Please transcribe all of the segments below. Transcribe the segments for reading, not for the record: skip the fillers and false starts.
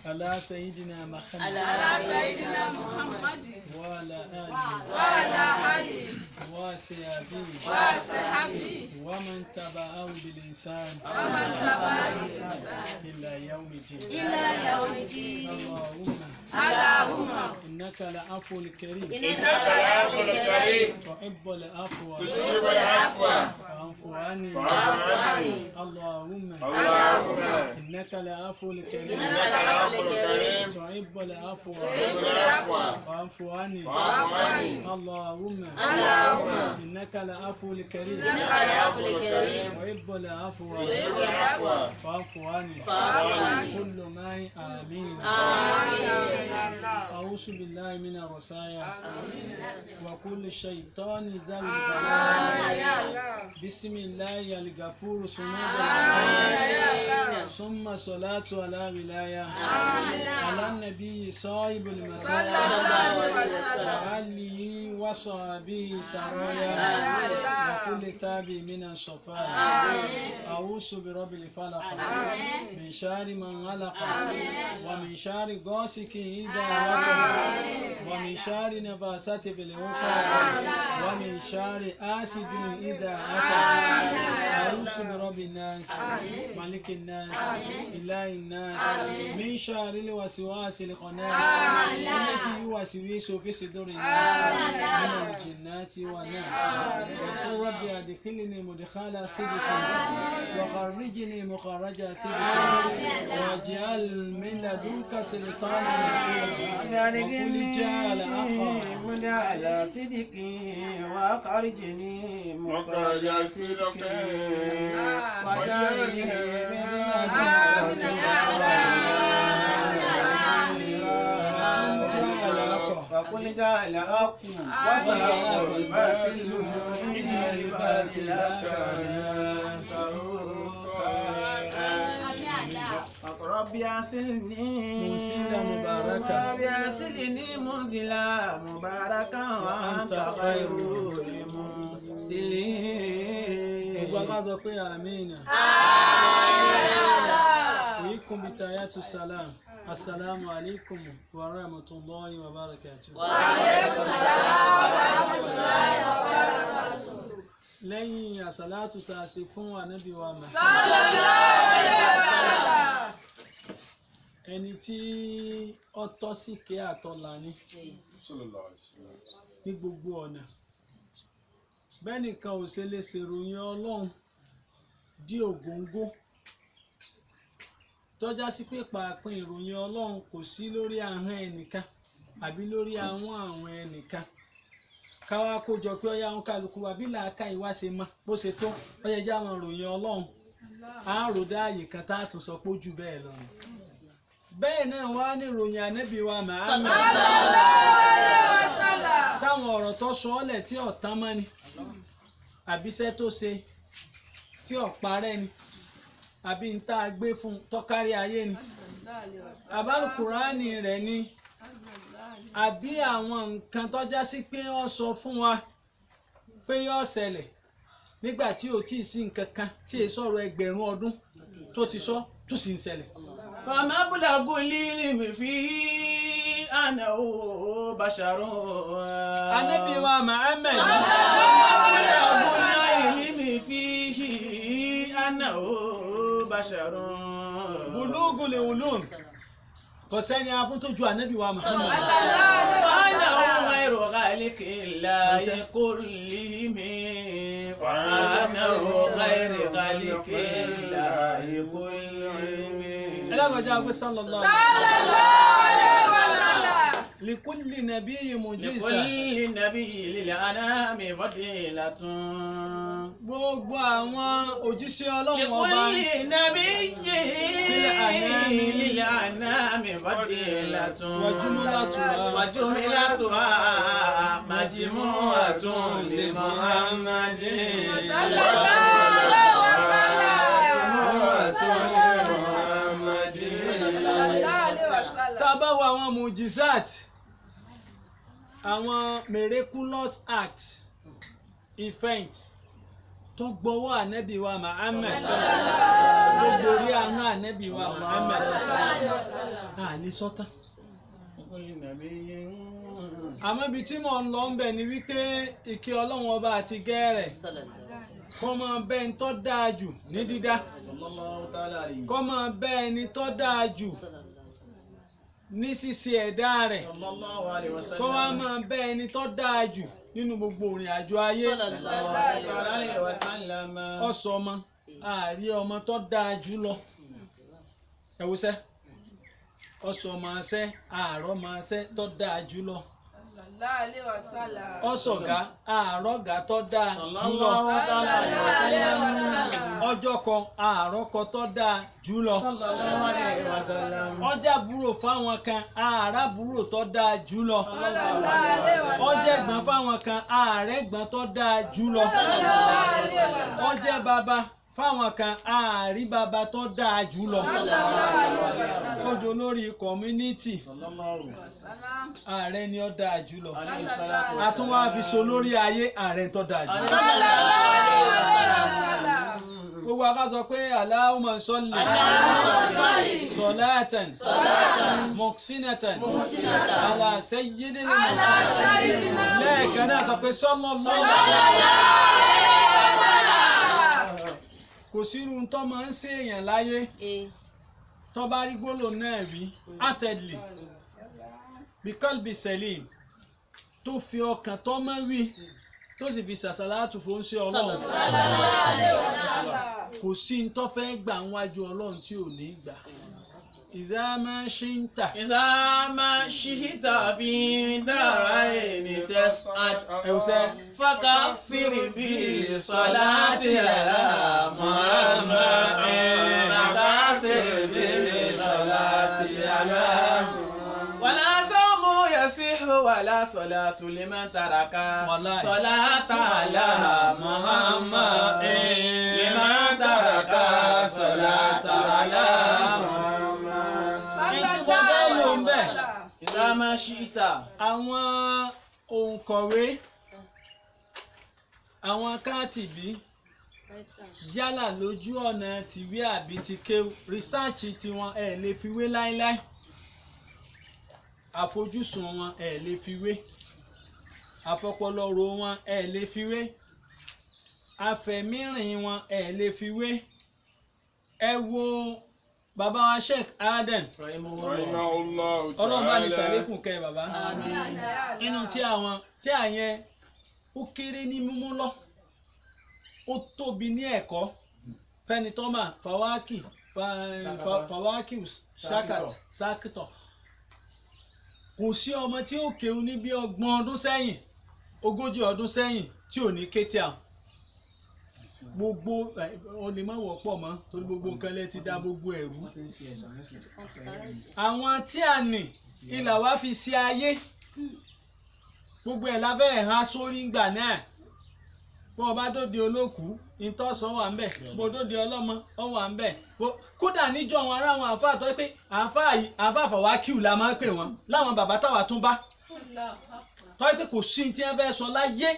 على سيدنا محمد وعلى آله وصحبه ومن تبعه بالإنسان إلى يوم الدين. اللهم إنك العفو الكريم تحب العفو فاعف عني. اللهم إنك العفو الكريم تحب العفو فاعف عني. اللهم إنك العفو الكريم تحب العفو فاعف عني. كل ما آمين. أعوذ بالله من الرسايا وكل شيطان ذل بسم الله الغفور ثم صلاة على ولاية على النبي صاحب المساء وعلي وصحبه سرايا وكل تابع من الصفاء. أعوذ برب الفلق من شر من غلق ومن شر غاسق إذا وقب ومن شر نفاسات في العقد ومن شر حاسد إذا حسد. أعوذ برب الناس ملك الناس إله الناس من شر الوسواس الخناس الذي يوسوس في صدور الناس من الجنات والناس. وقل رب أدخلني مدخل صدق وخرجني مخرج صدق واجعل من لدنك سلطانا نصيرا. وقل جعل مدخل صدق وخرجني مخرج صدق واجعلني من لدنك فقل جعل أقوى وسأقول الباطل إن الباطل كان سروقا. ربي أرسلني منزلا مباركا ربي أرسلني منزلا مباركا وأنت خير المرسلين. آمين. ويكم بتايات السلام. السلام عليكم ورحمة الله وبركاته. وعليكم السلام ورحمة الله وبركاته. lẹ́yìn àsàlátù tá a ṣe fún ànábì wa Muhammad sallallahu alaihi wasallam. ẹni tí ó tọ́ sí kẹ́ àtọ́lá ní ní gbogbo ọ̀nà bẹ́ẹ̀ nìkan ò ṣe lè ṣèròyìn ọlọ́run dí ògóńgó tọ́já sí pé pàápín ìròyìn ọlọ́run kò sí lórí ahọ́n ẹnìkan àbí lórí àwọn ẹnìkan káwá kójọ pé ọyá ń kálukú wa bí làákà ìwá ṣe mọ bó ṣe tó ọyẹ jẹ́ àwọn ìròyìn ọlọ́run á rò dá àyè kan tá a tún sọ pé ó jù bẹ́ẹ̀ lọ ni bẹ́ẹ̀ náà wá ní ìròyìn ànábì wa Muhammad sáwọn ọ̀rọ̀ tó sọ ọ́lẹ̀ tí ọ̀tán mọ́ ni àbíṣẹ́ tó ṣe tí ọ̀parẹ́ ni àbí ń tá a gbé fún tọ́kárí ayé ni àbálùkùránì rẹ̀ ni àbí àwọn nǹkan tó já sí pé ó sọ fún wa pé yóò ṣẹlẹ̀ nígbà tí ò tí ì sí nǹkan kan tí èso ọ̀rọ̀ ẹgbẹ̀rún ọdún tó ti sọ tó sì ń ṣẹlẹ̀. فما بلغ العلم فيه أنه بشر. Ànábì wa Muhammad. فما بلغ العلم فيه أنه بشر. Bulugul ulum kò sẹ́ni afún tó ju ànábì wa Muhammad. وأنه غير خالق الله كلهم. وأنه غير خالق الله كلهم. ẹlẹ́gbẹ̀já pé sallallahu alaihi wasallam. likulli nabiyyin mu'jiza. لكل نبي للأنام فضيلة. gbogbo àwọn òjíṣẹ́ ọlọ́run ọba لكل نبي للأنام فضيلة. وجملتها مجموعة لمحمد. tá a bá wo àwọn mujizat àwọn miraculous acts events tó gbọ́wọ́ ànábì wa Muhammad tó gborí ahọ́n ànábì wa Muhammad àlè sọ́tàn. àmọ́ ibi tí mò ń lọ ń bẹ̀ ni wípé ìkẹ́ Ọlọ́run ọba àti gẹ́rẹ̀ kó máa bẹ́ ẹni tó dáa jù ní dídá kó máa bẹ́ ẹni tó dáa jù ní ṣíṣe ẹ̀dá rẹ̀ kó wá máa bẹ́ ẹni tó dáa jù nínú gbogbo ìrìn àjò ayé ọ̀sọ̀ ọmọ àárí ọmọ tó dáa jù lọ ẹ̀wùsẹ́ ọ̀sọ̀ ọmọ ṣẹ́ àárọ̀ máa ṣẹ́ tó dáa jù lọ ọ̀sọ̀gá àárọ̀gá tó dáa jù lọ ọjọ́ kan àárọ̀kọ tó dáa jù lọ ọjà búrò fáwọn kan àáràbúrò tó dáa jù lọ ọjà ẹ̀gbọ́n fáwọn kan àárẹ̀gbọ́n tó dáa jù lọ ọjà bàbá fáwọn kan àárí bàbá tó dáa jù lọ ọjọ́ lórí community ààrẹ ni ó dáa jù lọ a tún wá fi so lórí ayé ààrẹ tó dáa jù lọ. gbogbo aká sọ pé Allahumma salli salatan muhsinatan ala sayyidil mursalin lẹ́ẹ̀kan náà sọ pé sallallahu kò sírú tó máa ń ṣèèyàn láyé tó bá rí gbólóhùn náà rí àtẹ̀lé bíkọ́lbì sẹ́lìm tó fi ọkàn tó máa wí tó sì fi sàṣàlátù fún sí Ọlọ́run kò sí ní tó fẹ́ gbà wájú Ọlọ́run tí ò ní gbà. إذا ما شئت في دارين تسعد فكفر بصلاتي على محمد فكفر بصلاتي على ولا صوم يصح ولا صلاة لمن ترك صلاة على محمد لمن ترك صلاة على àwọn òǹkọ̀wé àwọn kátìbí yálà lójú ọ̀nà tìwé àbí ti kéwù rìsáàchì tiwọn ẹ̀ lè fi wé láíláí àfojúsùn wọn ẹ̀ lè fi wé àfọpọlọrò wọn ẹ̀ lè fi wé àfẹ̀mírìn wọn ẹ̀ lè fi wé ẹ wo bàbá wa Sheikh Adam Ọlọ́run bá ní sàlékùn kẹ́ bàbá nínú tí àyẹn ó kéré ní mímú lọ ó tóbi ní ẹ̀kọ́ fẹ́ni tọ́mà fawaki sakitọ̀ kò sí ọmọ tí ó kéwú ní bí 30 ọdún sẹ́yìn 40 ọdún sẹ́yìn tí ò ní kété àwọn gbogbo o lè má wọ́pọ̀ mọ́ torí gbogbo nǹkan lẹ ti dá gbogbo ẹ̀rú àwọn tí a nì ilà wá fi sí ayé gbogbo ẹ̀ lábẹ́ ẹ̀hán sórí ńgbà náà bó o bá dóde olókùú ìtọ́sán wà ń bẹ̀ bó o dóde ọlọ́mọ ọ wà ń bẹ̀ kódà níjọ́ wọn ará wọn àáfàá tó pé àáfàá fàwákìú la máa ń pè wọ́n láwọn bàbá táwa tún bá tó pé kò sí tí wọ́n fẹ́ sọ láyé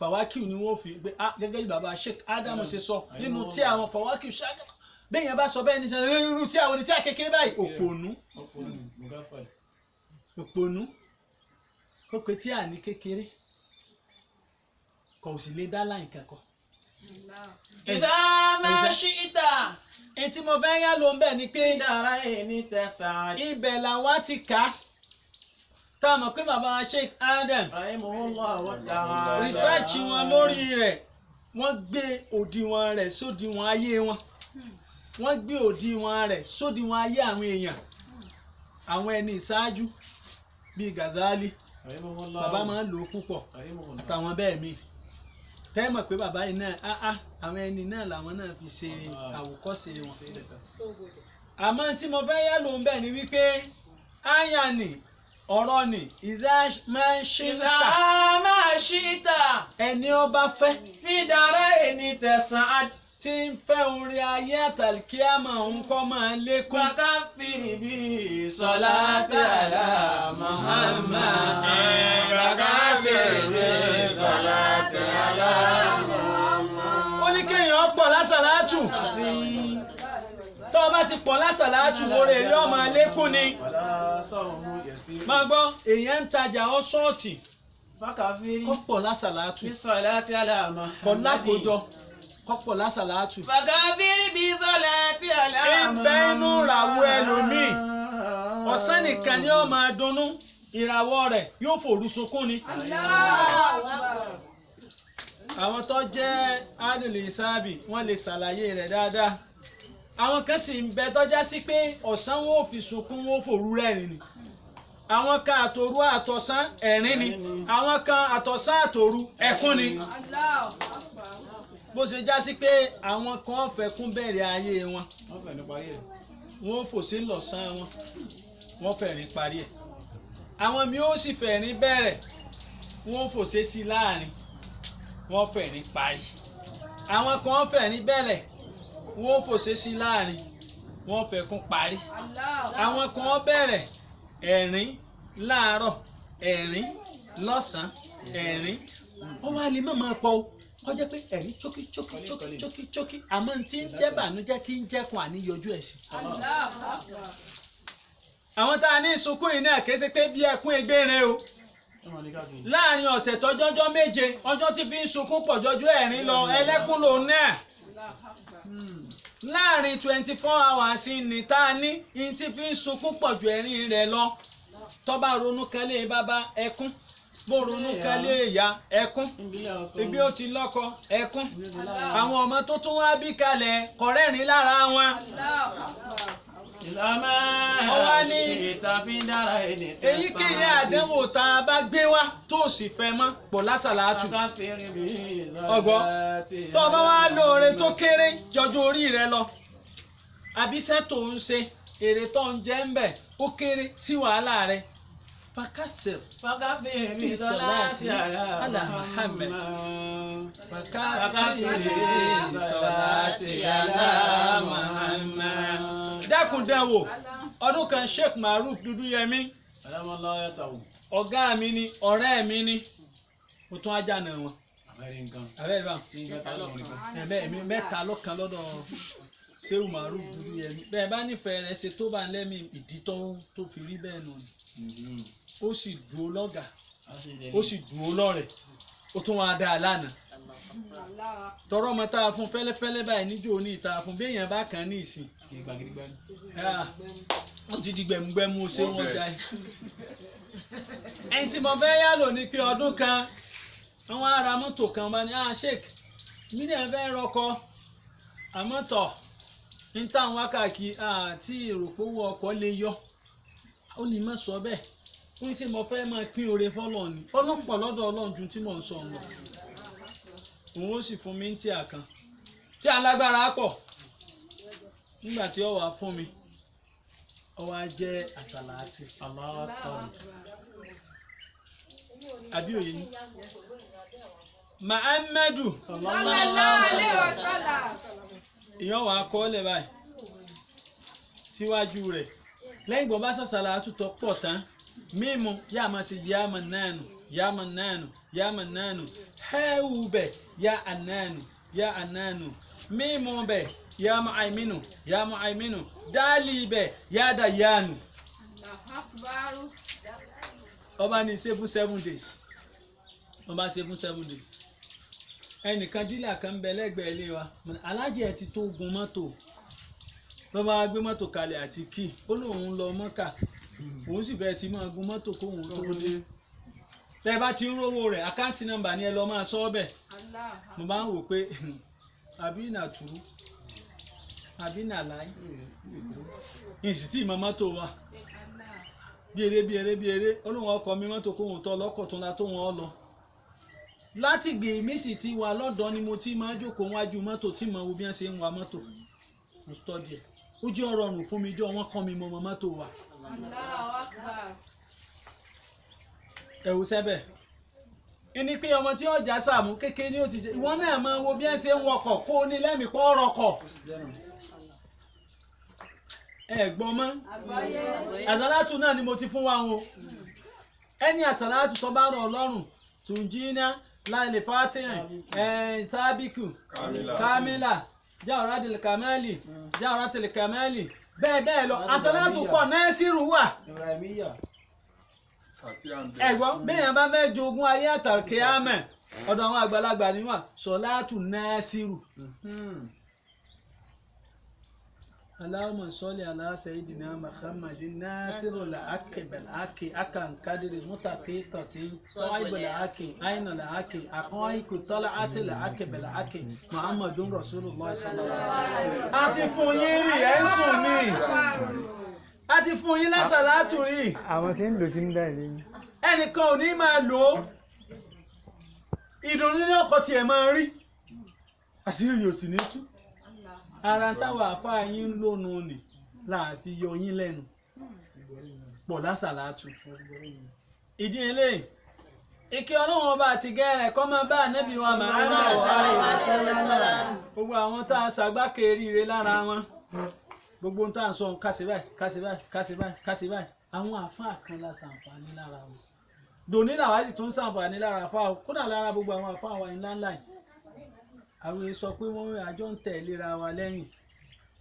fàwákìú ni wọ́n fi gbé gẹ́gẹ́ bí bàbá Sheikh Ádámù ṣe sọ nínú tí àwọn fàwákìú ṣáájú bẹ́ẹ̀ yẹn bá sọ bẹ́ẹ̀ ní sẹ́yìn irú tí àwọn oníṣẹ́ kékeré báyìí òpònú kó pe tí à ní kékeré kò sì lè dá láì kẹ́kọ̀ọ́. إذا ما شئت Etí mo fẹ́ yá ló ń bẹ̀ ni pé في دارين تسعد ibẹ̀ làwọn ti kà á tá a mọ̀ pé bàbá Sheikh Adam رحمه الله تعالى rìsáàchì wọn lórí rẹ̀ wọ́n gbé òdiwọ̀n rẹ̀ sódiwọ̀n ayé wọn wọ́n gbé òdiwọ̀n rẹ̀ sódiwọ̀n ayé àwọn èèyàn àwọn ẹni ìṣáájú bíi Ghazali bàbá máa ń lò ó púpọ̀ àtàwọn bẹ́ẹ̀ mi tẹ́ mọ̀ pé bàbá yìí náà àwọn ẹni náà làwọn náà fi ṣe àwòkọ́ṣe wọn. àmọ́ tí mo fẹ́ yá ló ń bẹ̀ ni wípé áyà ni ọ̀rọ̀ ni ìzá máa ń ṣe إذا ما شئت ẹni ó bá fẹ́ في دارين تسعد tí ń fẹ́ orí ayé àtàlùkíyàmọ̀ òun kọ́ máa lékún. فكفر بصلاة على محمد فكفر بصلاة على محمد. ó ní pọ̀ lásàlátù tó o bá ti pọ̀ lásàlátù oore rí ọmọ alékún ni ولا صوم يسير máa gbọ́ èèyàn ń tajà ọ́ ṣọ́ọ̀tì فكفر kó pọ̀ lásàlátù بالصلاة على kọ̀ محمد lákòójọ kó pọ̀ lásàlátù. فكفر بالصلاة على Ìbẹ́ inú ìràwọ̀ ẹlòmíì ọ̀sán nìkan ni ó máa dunnú ìràwọ̀ rẹ̀ yóò fòru sunkún ni. Àwọn tó jẹ́ alùlù ìsáàbì wọ́n lè ṣàlàyé rẹ̀ dáadáa. Àwọn kan sì ń bẹ tọ́já sí pé ọ̀sán wọn ò fi sunkún wọn ò fòru rẹ́rìn ni. Àwọn kan àtòru àtọ̀sán ẹ̀rín ni. Àwọn kan àtọ̀sán àtòru ẹkún ni. Bó ṣe já sí pé àwọn kan fẹkún bẹ̀rẹ̀ ayé wọn wọ́n fẹ́ ní parí ẹ̀. wọ́n fò sí lọ́sàn wọn wọ́n fẹ̀rín parí ẹ̀. Àwọn mi ó sì fẹ̀rín bẹ̀rẹ̀ wọ́n fò sí sí láàrin wọ́n fẹ̀rín parí. Àwọn kan fẹ̀rín bẹ̀rẹ̀ wọ́n fò sí sí láàrin wọ́n fẹ̀kún parí. Àwọn kan bẹ̀rẹ̀ ẹ̀rín láàárọ̀ ẹ̀rín lọ́sàn ẹ̀rín ó wá lè má máa pọ̀ o kọjá pé ẹ̀rín chókí àmọ́ tí ń jẹ́ bànújẹ́ tí ń jẹ́kun àníyọjú ẹ̀ sí. Àwọn tá a ní sunkún yìí náà kìí ṣe pé bí ẹkún egbére o láàrin ọ̀sẹ̀ tọ́jọ́jọ́ méje ọjọ́ tí fi ń sunkún pọ̀ jọjú ẹ̀rín lọ ẹlẹ́kún lòun náà láàrin 24 hours ní tá a ní in tí fi ń sunkún pọ̀ ju ẹ̀rín rẹ̀ lọ tó bá ronú kan lé bàbá ẹkún bó ronú kan lé ìyá ẹkún ibi ó ti lọ́kọ ẹkún àwọn ọmọ tó tún wá bí kalẹ̀ kọ̀rẹ́rìn lára wọn. ìlànà Ọwá ní ṣètà fi ń dára ẹni tẹ̀sán. èyíkéyìí àdánwò tá a bá gbé wá tó sì fẹ́ mọ́ pọ̀ lásàlátù. Ọgbọ́ tó o bá wá lóore tó kéré jọjú orí rẹ lọ àbíṣẹ́ tó ń ṣe èrè tó ń jẹ́ ń bẹ̀ ó kéré sí wàhálà rẹ. Fakasir فكفر بالصلاة على محمد dákun dánwò ọdún kan Sheikh Maruf Dúdúyẹmí سلام الله يتوب ọ̀gá mi ni ọ̀rẹ́ mi ni mo tún ajá náà wọn. Amẹ́ríkà Abẹ́rẹ́ bá tí mẹ́ta lọ́rin kan. ẹ̀bẹ́ mi mẹ́ta lọ́kàn lọ́dọ̀ Sheikh Maruf Dúdúyẹmí bẹ́ẹ̀ bá nífẹ̀ẹ́ rẹ̀ ṣe tó bá ń lẹ́mí ìdí tó fi rí bẹ́ẹ̀ nù ni ó sì dúró lọ́gà ó sì dúró lọ́rẹ̀ ó tún wá dáa lánàá tọrọ ọmọ tá a fún fẹ́lẹ́fẹ́lẹ́ báyìí níjó ní ìta fún béèyàn bá kàn ní ìsìn wọ́n ti di gbẹ̀mùgbẹ̀mù ṣé wọ́n já ẹ. ẹni tí mo fẹ́ yá lò ní pé ọdún kan àwọn ará mọ́tò kan bá ní Sheikh mí náà fẹ́ rọkọ àmọ́ tọ̀ ní táwọn wákàkí àti ìròpówó ọkọ̀ lè yọ ó ní má sọ bẹ́ẹ̀ ó ní sẹ́ mo fẹ́ máa pín oore fọ́lọ́run ni ọlọ́pọ̀ lọ́dọ̀ Ọlọ́run ju tí mò ń sọ lọ òun ó sì fún mi ní tíà kan tí alágbára pọ̀ nígbà tí ó wà fún mi ó wá jẹ́ àsàlátù àbí òye yín Muhammadu èèyàn wà á kọ́ ọ́ lẹ̀ báyìí síwájú rẹ̀ lẹ́yìn bọ́ bá sàsàlátù tó pọ̀ tán mímu yá máa ṣe yá Mannanu yá Mannanu yá Mannanu hẹ́wù bẹ̀ yá Annanu yá Annanu mímu bẹ̀ yá Mu'aiminu yá Mu'aiminu dáàlì bẹ̀ yá Dayanu. Ọba ní ṣe fún 7 days ọba ṣe fún 7 days ẹnìkan dílà kan ń bẹ lẹ́gbẹ̀ẹ́ ilé wa alájẹ ẹ ti tó gun mọ́tò ló bá gbé mọ́tò kalẹ̀ àti kí ó lóun lọ Mọ́kà òun sì fẹ́ ti máa gun mọ́tò kóun tó dé bẹ́ẹ̀ bá ti ń rówó rẹ̀ àkáǹtì nọ́mbà ni ẹ lọ máa sọ ọ́ bẹ̀ mo bá ń wò pé àbí nàtúrú àbí nàláì ìsìtì ìmọ̀ mọ́tò wa bí eré olóhùn ọkọ̀ mi mọ́tò kóhun tọ́ lọ́kọ̀ tó la tó wọn lọ láti gbé mi sì ti wà lọ́dọ̀ ni mo ti máa jókòó wájú mọ́tò tí mo wo bí wọ́n ṣe ń wa mọ́tò mo stọ́dì ẹ̀ ó jẹ́ ọ̀rọ̀ ọ̀rùn fún mi jọ wọ́n kọ́ mi mọ́ mọ́tò wa. ẹ̀wù sẹ́bẹ̀ ẹni pé ọmọ tí ọjà Sàámú kékeré ni ó ti jẹ ìwọ náà máa wo bí wọ́n ṣe ń wọkọ̀ kó o ní lẹ́mìí pọ́ ọ̀rọ̀kọ̀ ẹ̀gbọ́n mọ́ àsàlátù náà ni mo ti fún wa o ẹni àsàlátù tó bá rọ̀ ọlọ́run tùnjínà láìlè fàtìrìn tábìkù kámílà Jawharatul Kamali Jawharatul Kamali bẹ́ẹ̀ bẹ́ẹ̀ lọ àsàlátù pọ̀ nẹ́sìrù wà. Ibrahimiyya. Ẹ̀gbọ́n bẹ́ẹ̀ bá fẹ́ jogún ayé àtàkè àmẹ́ ọ̀dọ̀ àwọn àgbàlagbà níwọ̀n sọ̀látù nẹ́sìrù. Allahumma salli ala sayyidina Muhammadin nasirul haqqi bil haqqi akan kadiri mutaqiqati sahibul haqqi ainul haqqi aqaiqu tal'atil haqqi bil haqqi Muhammadun Rasulullah sallallahu alaihi wasallam. A ti fún yín rí ẹ̀ ń sùn ní. A ti fún yín lásàlátù rí. Àwọn tí ń lò sí ń dá ilé yín. Ẹnìkan ò ní máa lò ó. Ìdùnnú ní ọkọ̀ tiẹ̀ máa rí. Àṣírí yóò sì ní tú. Ara táwọn àfáà yín ń lónú ni láàfin yọ yín lẹ́nu pọ̀ lásàlátù. Ìdí eléyìí ìkẹ́ Ọlọ́run ọba àti gẹ́rẹ̀ kọ́ máa bá ànábì wa Muhammad gbogbo àwọn tá a ṣàgbákèrè rere lára wọn gbogbo tá a sọ kásì báyìí kásì báyìí kásì báyìí kásì báyìí àwọn àfáà kan la ṣàǹfààní lára wọn dòní làwa sì tún ṣàǹfààní lára àfáà kódà lára gbogbo àwọn àfáà wa ńláńlá yìí àwọn èèyàn sọ pé wọ́n àjọ ń tẹ̀léra wa lẹ́yìn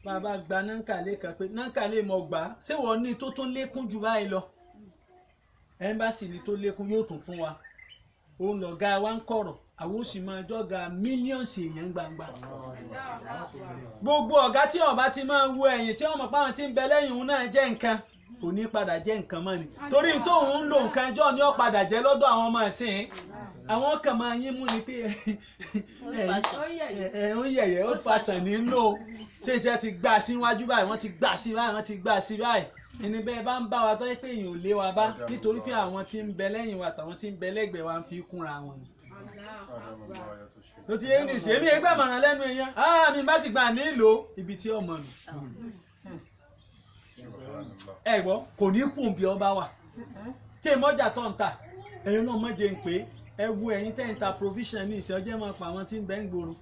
bàbá gba náǹkàlẹ́ kan pé náǹkàlẹ́ mọ̀ gbà á ṣé wọ́n ní tó tún lékún jù báyìí lọ ẹ́mbásì ni tó lékún yóò tún fún wa òun lọ̀gá wa ń kọ̀rọ̀ àwọn oṣù máa jọ́ga mílíọ̀nsì èèyàn gbangba gbogbo ọ̀gá tí ọba ti máa ń wo ẹ̀yìn tí wọ́n mọ̀ pé àwọn tí ń bẹ lẹ́yìn òun náà jẹ́ nǹkan kò ní padà jẹ́ nǹkan mọ́ ni torí tóun ń lo nǹkan ẹjọ́ ni ó padà jẹ́ lọ́dọ̀ àwọn ọmọ ẹ̀sìn àwọn kan máa yín mú ni pé ń yẹ̀yẹ̀ old fashion ní lò tí ìjẹ́ ti gbà síwájú báyìí wọ́n ti gbà sí báyìí wọ́n ti gbà sí báyìí ẹni bẹ́ẹ̀ bá ń bá wa tọ́ pé èèyàn ò lé wa bá nítorí pé àwọn tí ń bẹ lẹ́yìn wa àtàwọn tí ń bẹ lẹ́gbẹ̀ẹ́ wa ń fi kúnra wọn ni. ló ti yé ní ìsìn èmi ẹgbẹ́ àmọ̀ràn lẹ́nu èèyàn mi bá sì gbà nílò ibi tí ọmọ nù. ẹ gbọ́ kò ní kùn bí ọba wà tí èmọ́jà tó ń ta ẹ̀yin náà mọ̀jẹ̀ ń pé ẹ wo ẹ̀yin tẹ́ ń ta provision ní ìsìn ọjọ́ máa pa àwọn tí ń bẹ ń gbòòrò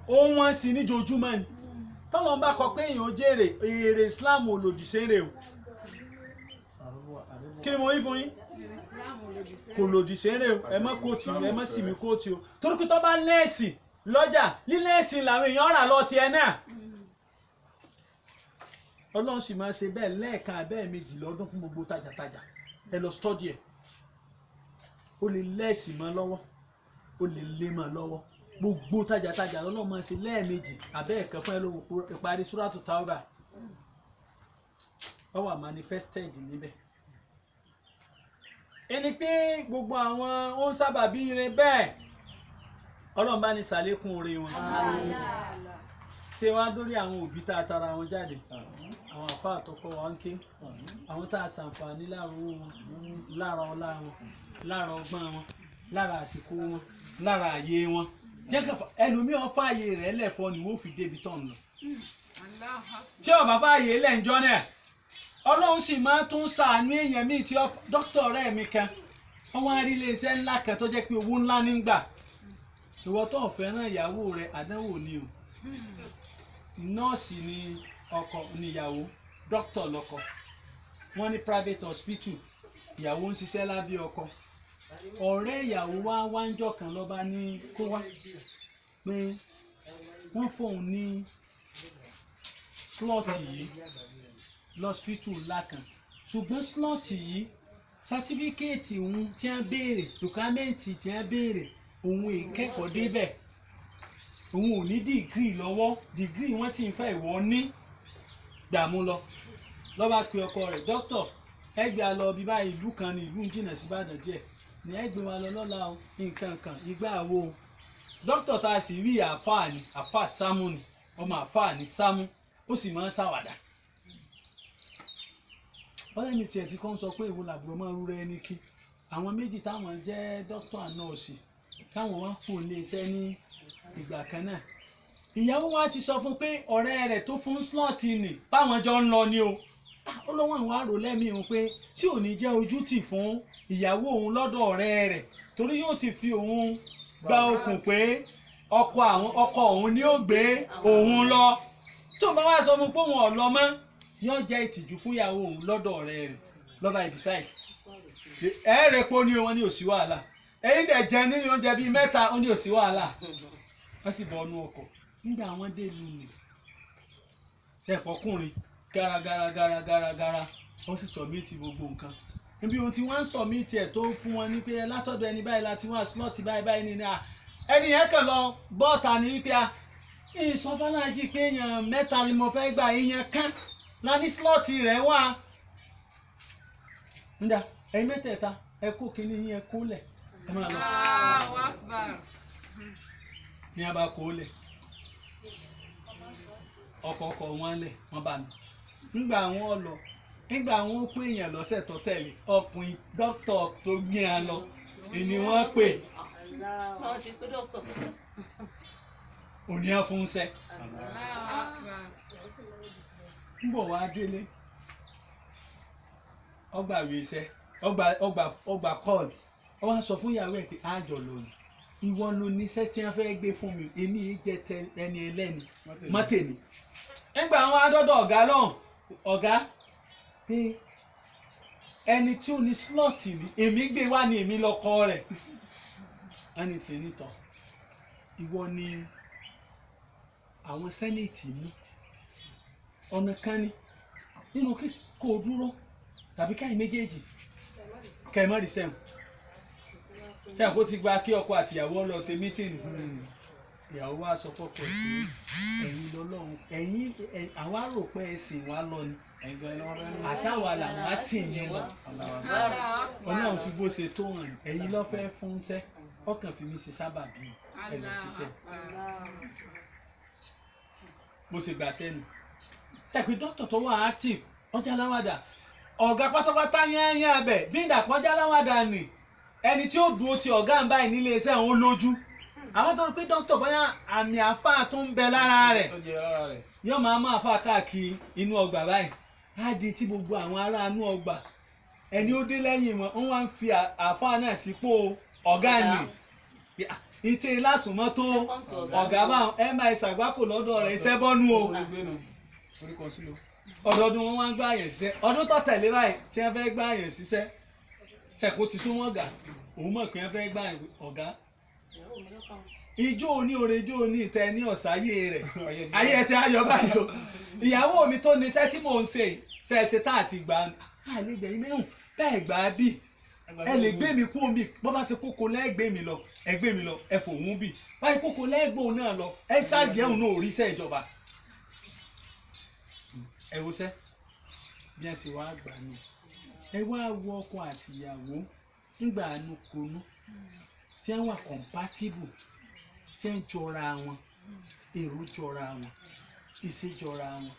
ohun wọn sì níjojúmọ́ ni tọ́lọ́n bá kọ pé èèyàn jèrè èrè Islam ò lòdì sérè o kí ni mo wí fún yín kò lòdì sérè o ẹ má kóòtù ẹ má sì mí kóòtù o torí pé tó bá lẹ́ẹ̀sì lọ́jà lílẹ́ẹ̀sì làwọn èèyàn rà lọ tiẹ̀ náà Ọlọ́run sì máa ṣe bẹ́ẹ̀ lẹ́ẹ̀kan abẹ́ẹ̀ méjì lọ́dún fún gbogbo tajàtajà ẹ lọ stọ́dì ẹ̀ ó lè lẹ́ẹ̀sì mọ́ lọ́wọ́ ó lè lé mọ́ lọ́wọ́ gbogbo tajàtajà Ọlọ́run máa ṣe lẹ́ẹ̀mejì abẹ́ ẹ̀kan fún ẹ ló ìparí Suratu Tauba ó wà manifested níbẹ̀. ẹni pé gbogbo àwọn ó ń sábà bí ire bẹ́ẹ̀ Ọlọ́run bá ní ṣàlékún oore wọn tí wọ́n á dórí àwọn òbí tá a tara wọn jáde àwọn àfa àtọkọ wa ń ké àwọn tá a ṣàǹfààní lára owó wọn lára ọlá wọn lára ọgbọ́n wọn lára àsìkò wọn lára àyè wọn tí ẹlòmíràn fààyè rẹ̀ lẹ́fọ́ ni wọ́n fi débi tán lọ. tí ọba fààyè lẹ́njọ́ náà Ọlọ́run sì máa tún ṣàánú èèyàn míì tí dókítà ọ̀rẹ́ mi kan wọ́n wá rí iléeṣẹ́ ńlá kan tó jẹ́ pé owó ńlá nígbà ìwọ tó ń fẹ́ràn ìyàwó rẹ̀ àdánwò ni o nọ́ọ̀sì ni ọkọ níyàwó dókítà lọ́kọ wọ́n ní private hospital ìyàwó ń ṣiṣẹ́ lábẹ́ ọkọ ọ̀rẹ́ ìyàwó wá ń jọ kan lọ́ba ní kó wá pé wọ́n fóun ní slọ́ọ̀tì yìí lọ́spítù ńlá kan ṣùgbọ́n slọ́ọ̀tì yìí sátífíkẹ́ẹ̀tì òun tí wọ́n béèrè dọ́kámẹ́ǹtì tí wọ́n béèrè òun ìkẹ́kọ̀ọ́ débẹ̀ òun ò ní dìgírì lọ́wọ́ dìgírì wọ́n sì ń fẹ́ ìwọ ní dààmú lọ lọ́ba pe ọkọ rẹ̀ dókítà ẹgbẹ́ alọ bí báyìí ìlú kan ní ìlú ń jìnnà sí Ìbàdàn díẹ̀ ní ẹgbẹ́ wa lọ lọ́la o nǹkan kan ìgbà wo o dókítà tá a sì rí àáfàá ni àáfàá Sámú ni ọmọ àáfàá ni Sámú ó sì máa ń ṣàwàdà ọ̀rẹ́ mi tiẹ̀ ti kàn sọ pé ìwọ làbúrò máa ń rúra ẹni kí àwọn méjì táwọn jẹ́ dókítà nọ́ọ̀sì káwọn wá kó lè iṣẹ́ ní ìgbà kan náà ìyàwó wa ti sọ fún pé ọ̀rẹ́ rẹ̀ tó fún slọ́ọ̀tì nì báwọn jọ ń lọ ni o ó lọ́wọ́ àwọn àrò lẹ́mìí òun pé tí ò ní jẹ́ ojútì fún ìyàwó òun lọ́dọ̀ ọ̀rẹ́ rẹ̀ torí yóò ti fi òun gba okùn pé ọkọ òun ni ó gbé òun lọ tó bá wá sọ fún pé òun ò lọ mọ́ yóò jẹ́ ìtìjú fún ìyàwó òun lọ́dọ̀ ọ̀rẹ́ rẹ̀ lọ́ba ìdísáì ẹ̀ẹ́rẹ̀pọ̀ ni wọ́n ní òsì wàhálà ẹ̀yin dẹ̀ jẹ nínú oúnjẹ bíi mẹ́ta ó ní òsì wàhálà wọ́n sì bọ́ ọ́nú ọkọ̀ nígbà wọ́n dé lu nì ẹ̀kọ́kùnrin gara wọ́n sì sọ̀míìtì gbogbo nǹkan níbi ohun tí wọ́n ń sọ̀míìtì ẹ̀ tó fún wọn ní pé látọ̀dọ̀ ẹni báyìí láti wá slọ́ọ̀tì báyìí ni ẹni yẹn kàn lọ bọ́ọ̀tà ní wípé ìsọfálájì pé èèyàn 3 ni mo fẹ́ gbà èèyàn kan la ní slọ́ọ̀tì rẹ̀ wá nígbà ẹ̀yin mẹ́tẹ̀ẹ̀ta ẹ kó kínní yín ẹ kó lẹ̀ ẹ máa lọ Allahu Akbar. ní a bá kó lẹ̀ ọkọ̀ wọn lẹ̀ wọ́n bá mi nígbà wọn lọ nígbà wọn pé èèyàn lọ́sẹ̀ tó tẹ̀lé ọkùnrin dókítà tó gbé a lọ ni wọ́n pè òní ẹ̀ fún sẹ́ Allahu Akbar. ń bọ̀ wá délé ọgbà wíṣẹ́ ọgbà kọ́ọ̀lù ọ wá sọ fún ìyàwó ẹ̀ pé àjọ lónìí ìwọ ló níṣẹ́ tí wọ́n fẹ́ gbé fún mi èmi yìí jẹ́ ẹni ẹlẹ́ni mọ́tèmi nígbà àwọn adọ́dọ̀ ọ̀gá lọ́hùn ọ̀gá pé ẹni tí ó ní slọ́ọ̀tì rí èmi gbé wá ní èmi lọ́kọ rẹ̀ ẹni tí ní tọ̀ ìwọ ni àwọn sẹ́nẹ̀tì mú ọ̀nà kan ní nínú kó o dúró tàbí káyìn méjèèjì kẹmọ́rì sẹ́wọ̀n tí àkó ti gba kí ọkọ àtìyàwó lọ ṣe mítìnì ìyàwó wa sọ fọ́kọ ẹ̀ pé ẹ̀yin lọ́lọ́run ẹ̀yin àwa rò pé ẹ̀sìn wa lọ ni àṣàwà làwọn á sìn yín lọ ọlọ́run fi bó ṣe tó hàn ẹ̀yin lọ́ fẹ́ fúnṣẹ́ ọkàn fi mí ṣe sábàbí ẹ̀ lọ ṣiṣẹ́ bó ṣe gbà sẹ́nu ṣàpè dókítà tó wà active ọjà láwàdà ọ̀gá pátápátá yányán abẹ bí ìdàpọ̀ ọjà láwàdà nì ẹni tí ó dúró ti ọ̀gá ń báyìí nílé iṣẹ́ òun lójú àwọn tó rí pé dókítà bóyá àmì àáfàá tó ń bẹ lára rẹ̀ yóò máa mú àáfàá káàkiri inú ọgbà báyìí á di tí gbogbo àwọn ará inú ọgbà ẹni ó dé lẹ́yìn wọn wọ́n wá ń fi àáfàá náà sípò ọ̀gá nì ìtẹ̀ ìlàsùnmọ́ tó ọ̀gá bá ẹ máa ṣàgbákò lọ́dọ̀ rẹ̀ iṣẹ́ bọ́nú o ọdọọdún wọn wá ń gbá àyàn ṣiṣẹ́ ọdún tó tẹ̀lé báyìí tí wọ́n fẹ́ gbá àyàn ṣiṣẹ́ ṣẹ̀kó ti sún wọ́n gà òun mọ̀ pé wọ́n fẹ́ gbá àyàn ọ̀gá ijó oní oore ijó oní ìtẹ́ ní ọ̀sáyé rẹ̀ ayé ẹ ti ayọ̀ báyìí o ìyàwó mi tó ní iṣẹ́ tí mò ń ṣe ṣẹ̀ṣẹ̀ tá àti gbà á lè gbẹ̀yìn mẹ́hùn bẹ́ẹ̀ gbà á bì ẹ lè gbé mi kú omi bọ́ bá ṣe kókó lẹ́gbẹ̀ẹ́ mi lọ ẹgbẹ́ mi lọ ẹ fòun bì báyìí kókó lẹ́gbẹ̀ẹ́ náà lọ ẹ ṣáàjẹun náà òrìṣẹ́ ìjọba ẹ wo sẹ́ bí ẹ sì wá gbà ní ẹ wá wo ọkọ àti ìyàwó nígbà àánú konú tí ẹ wà compatible tí ẹ ń jọra wọn èrò jọra wọn ìṣe jọra wọn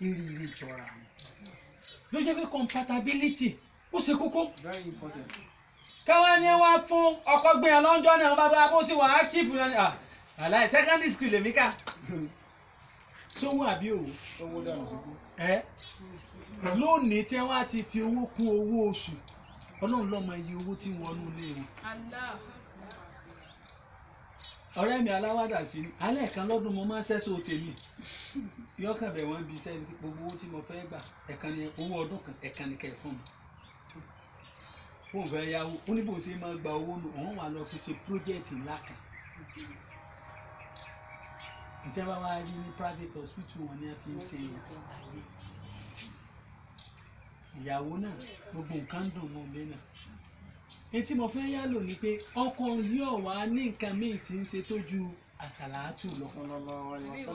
ìrírí jọra wọn ló jẹ́ pé compatibility ó ṣe kókó. Very important. káwá ní wá fún ọkọ gbìyànjú lọ́jọ́ náà bá bá bó sì wà active yẹn àláì secondary school lèmi kà sówó àbí òwò Owó dànù síkú. lónìí tí wọ́n á ti fi owó kún owó oṣù ọlọ́run lọ́mọ iye owó tí wọ́n nú lé wọn. ọ̀rẹ́ mi aláwàdà sí ni alẹ́ kan lọ́dún mo máa ń sẹ́sọ tèmi yọkàn bẹ̀ wọ́n bí sẹ́ni gbogbo owó tí mo fẹ́ gbà ẹ̀kan ni owó ọdún kan ẹ̀kan ni kẹ́ fún mi. wọ́n fẹ́ yáwó ó ní bó ṣe máa gba owó nù wọ́n wà lọ fi ṣe pírójẹ́ẹ̀tì ńlá kan. ìjẹ́ bá wá rí ní private hospital wọn ni a fi ń ṣe ayé. ìyàwó náà gbogbo nǹkan dùn mọ́ ilé náà. etí mo fẹ́ yálò ni pé ọkọ yóò wá ní nǹkan míì tí ń ṣe tó ju àsàlátù lọ.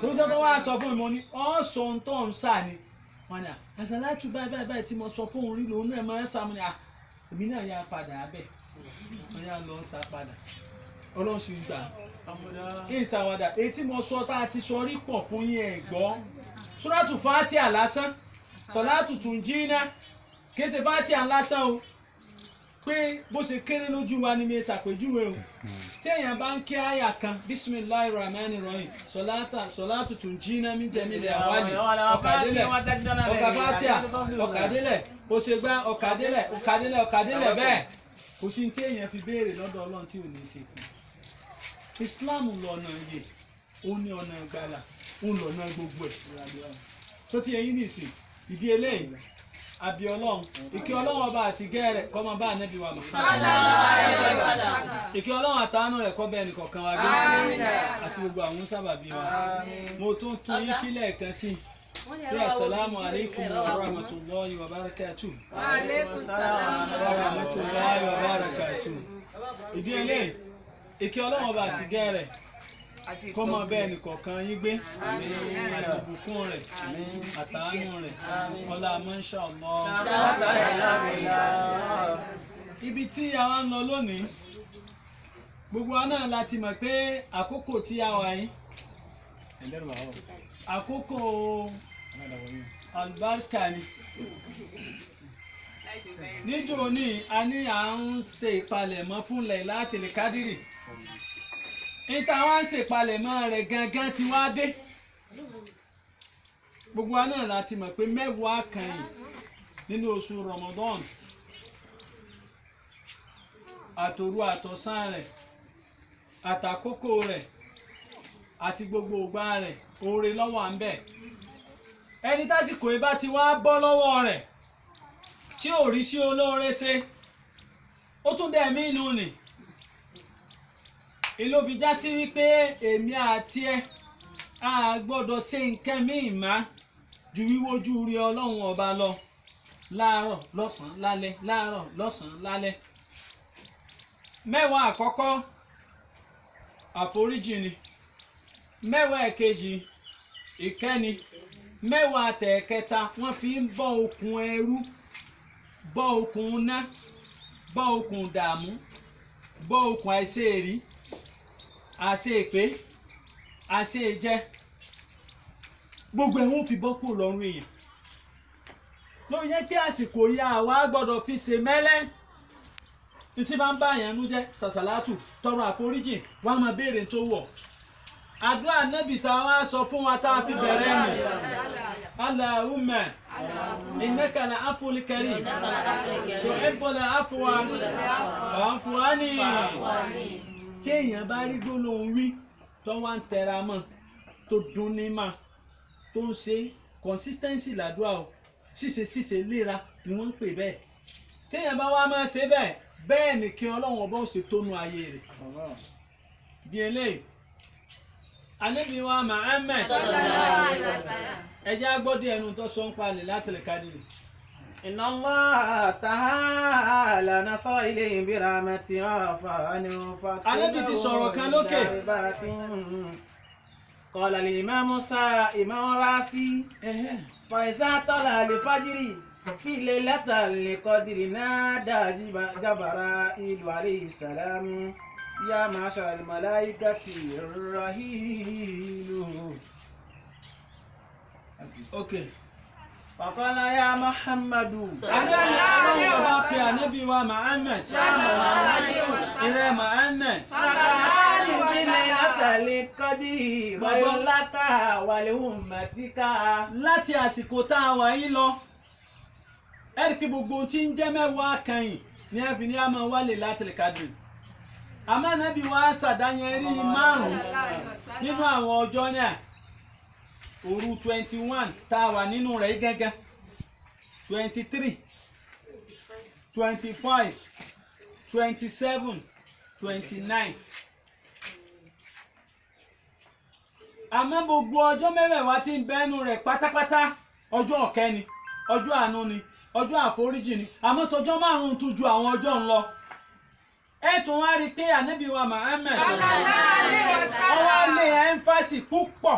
tó jẹ́ tó wá sọ fún mi mo ní ọ́ sọ ohun tó ń sà ni wọ́n ní àsàlátù báyìí tí mo sọ fún òun rí lòun náà máa ń sá mi ní èmi náà yà padà abẹ́ wọ́n yà lọ sá padà ọlọ́run sì gbà ìsàwádà etí mo sọ tá a ti sọ rí pọ̀ fún yín ẹ̀ gbọ́ Suratu Fatiha lásán Salatu Tunjina kì í ṣe Fatiha lásán o pé bó ṣe kéré lójú wa ni mi ṣàpèjúwe o tí èèyàn bá ń kí àyà kan Bismillahir Rahmanir Rahim Salatu Tunjina min jamil ahwali ọ̀kadélẹ̀ ọ̀kà Fatiha ọ̀kadélẹ̀ bó ṣe gbá ọ̀kadélẹ̀ bẹ́ẹ̀ kò sí ní tí èèyàn fi béèrè lọ́dọ̀ Ọlọ́run tí ò ní ṣe fún Islam lọ́nà yè ó ní ọ̀nà ìgbàlà ó lọ́nà gbogbo ẹ̀ tó ti ẹ̀yin nìsín ìdí eléyìí àbí ọlọ́run ìkẹ́ ọlọ́run ọba àti gẹ́ rẹ̀ kó máa bá ànábì wa Muhammad ìkẹ́ ọlọ́run àtàánú rẹ̀ kó bá ẹnìkọ̀ọ̀kan wa gbé àti gbogbo àwọn sábàbí wa mo tún yín kí lẹ́ẹ̀kan sí bí assalamu alaikum wa rahmatullahi wa barakatuh Wa alaikum salam. wa rahmatullahi wa barakatuh ìdí eléyìí ìkẹ́ ọlọ́run ọba àti gẹ́ rẹ̀ kó máa bá ẹnìkọ̀ọ̀kan yín gbé àti ìbùkún rẹ̀ àtàánú rẹ̀ ọlá masha Allah. Ibi tí a wá ń lọ lónìí gbogbo wa náà láti mọ̀ pé àkókò tí a wà yìí àkókò àlùbáríkà ni níjọ́ ní a ní à ń ṣe ìpalẹ̀mọ́ fún Laylatul Qadri níta wá ń ṣe ìpalẹ̀mọ́ rẹ̀ gangan tí wá dé gbogbo wa náà láti mọ̀ pé mẹ́wàá kan yìí nínú oṣù Ramadan àtòru àtọ̀sán rẹ̀ àtàkókò rẹ̀ àti gbogbo ògbà rẹ̀ oore lọ́wọ́ à ń bẹ̀ ẹni tásìkò ibà ti wá bọ́ lọ́wọ́ rẹ̀ tí ò rí sí olóore ṣe ó tún dẹ̀ mí inú nì ìlóbi já sí wípé èmi àti ẹ a gbọ́dọ̀ ṣe nǹkan míì má ju wíwójú rí Ọlọ́run ọba lọ láàárọ̀ lọ́sàn-án lálẹ́ láàárọ̀ lọ́sàn-án lálẹ́ mẹ́wàá àkọ́kọ́ àforíjì ni mẹ́wàá ẹ̀kejì ìkẹ́ni mẹ́wàá tẹ̀ẹ̀kẹta wọ́n fi ń bọ́ okùn ẹrú bọ́ okùn ná bọ́ okùn dààmú bọ́ okùn àìsèrí àṣeèpé àṣeèjẹ gbogbo ẹ̀ wọ́n fi bọ́ kúrò lọ́rùn èèyàn ló yẹ kí àsìkò yá àwa gbọ́dọ̀ fi ṣe mẹ́lẹ́ tí bá ń bá yẹn nú jẹ́ sàṣàlátù tọrọ àforíjì wá máa béèrè tó wọ̀ àdúrà nẹ́bì tá a wá sọ fún wa tá a fi bẹ̀rẹ̀ nù Allahumma innaka al-afwul karim tuhibbul afwa fa'fu anni tí èèyàn bá rí gbólóhùn wí tó wá ń tẹra mọ́ tó dún ní mà tó ń ṣe consistency làdúrà o ṣíṣe léra ni wọ́n ń pè bẹ́ẹ̀ téèyàn bá wá máa ṣe bẹ́ẹ̀ bẹ́ẹ̀ ni kí Ọlọ́run ọba ó ṣe tónú ayé rẹ̀ bí eléyìí Ànábì wa Muhammad ẹjẹ́ agbọ́dí ẹnu tó sọ ń palẹ̀ Laylatul Qadri. Inna Allah ta'ala nasara ilayhim bi rahmatihi Ànábì ti sọ̀rọ̀ kan lókè. Qala al-imam Imam Rasi fa iza tala al-fajri fi Laylatil Qadri nada Jibril alayhi salam ya ma'shara al-malaikati rahilu. Okay. Faqala ya Muhammadu. Ànábì ọba pe Ànábì wa Muhammad. Ìrẹ́ Muhammad. Raka'ani bi Laylatil Qadri khayrun laka wa li ummatika. Láti àsìkò tá a wà yìí lọ ẹ̀rí pé gbogbo tí ń jẹ́ mẹ́wàá kẹ́yìn ní ẹ̀fì ní a máa wá Laylatul Qadri àmọ́ Ànábì wa ṣàdáyẹrí márùn-ún nínú àwọn ọjọ́ náà òru 21 tá a wà nínú rẹ̀ gẹ́gẹ́ 23 25 27 29 àmọ́ gbogbo ọjọ́ mẹ́wẹ̀ẹ̀wá tí ń bẹ́nu rẹ̀ pátápátá ọjọ́ ọ̀kẹ́ ni ọjọ́ àánú ni ọjọ́ àforíjì ni àmọ́ tọjọ́ márùn-ún tún ju àwọn ọjọ́ ń lọ ẹ tún wá rí i pé Ànábì wa Muhammad ọwọ́ lé ẹ́ńfàsì púpọ̀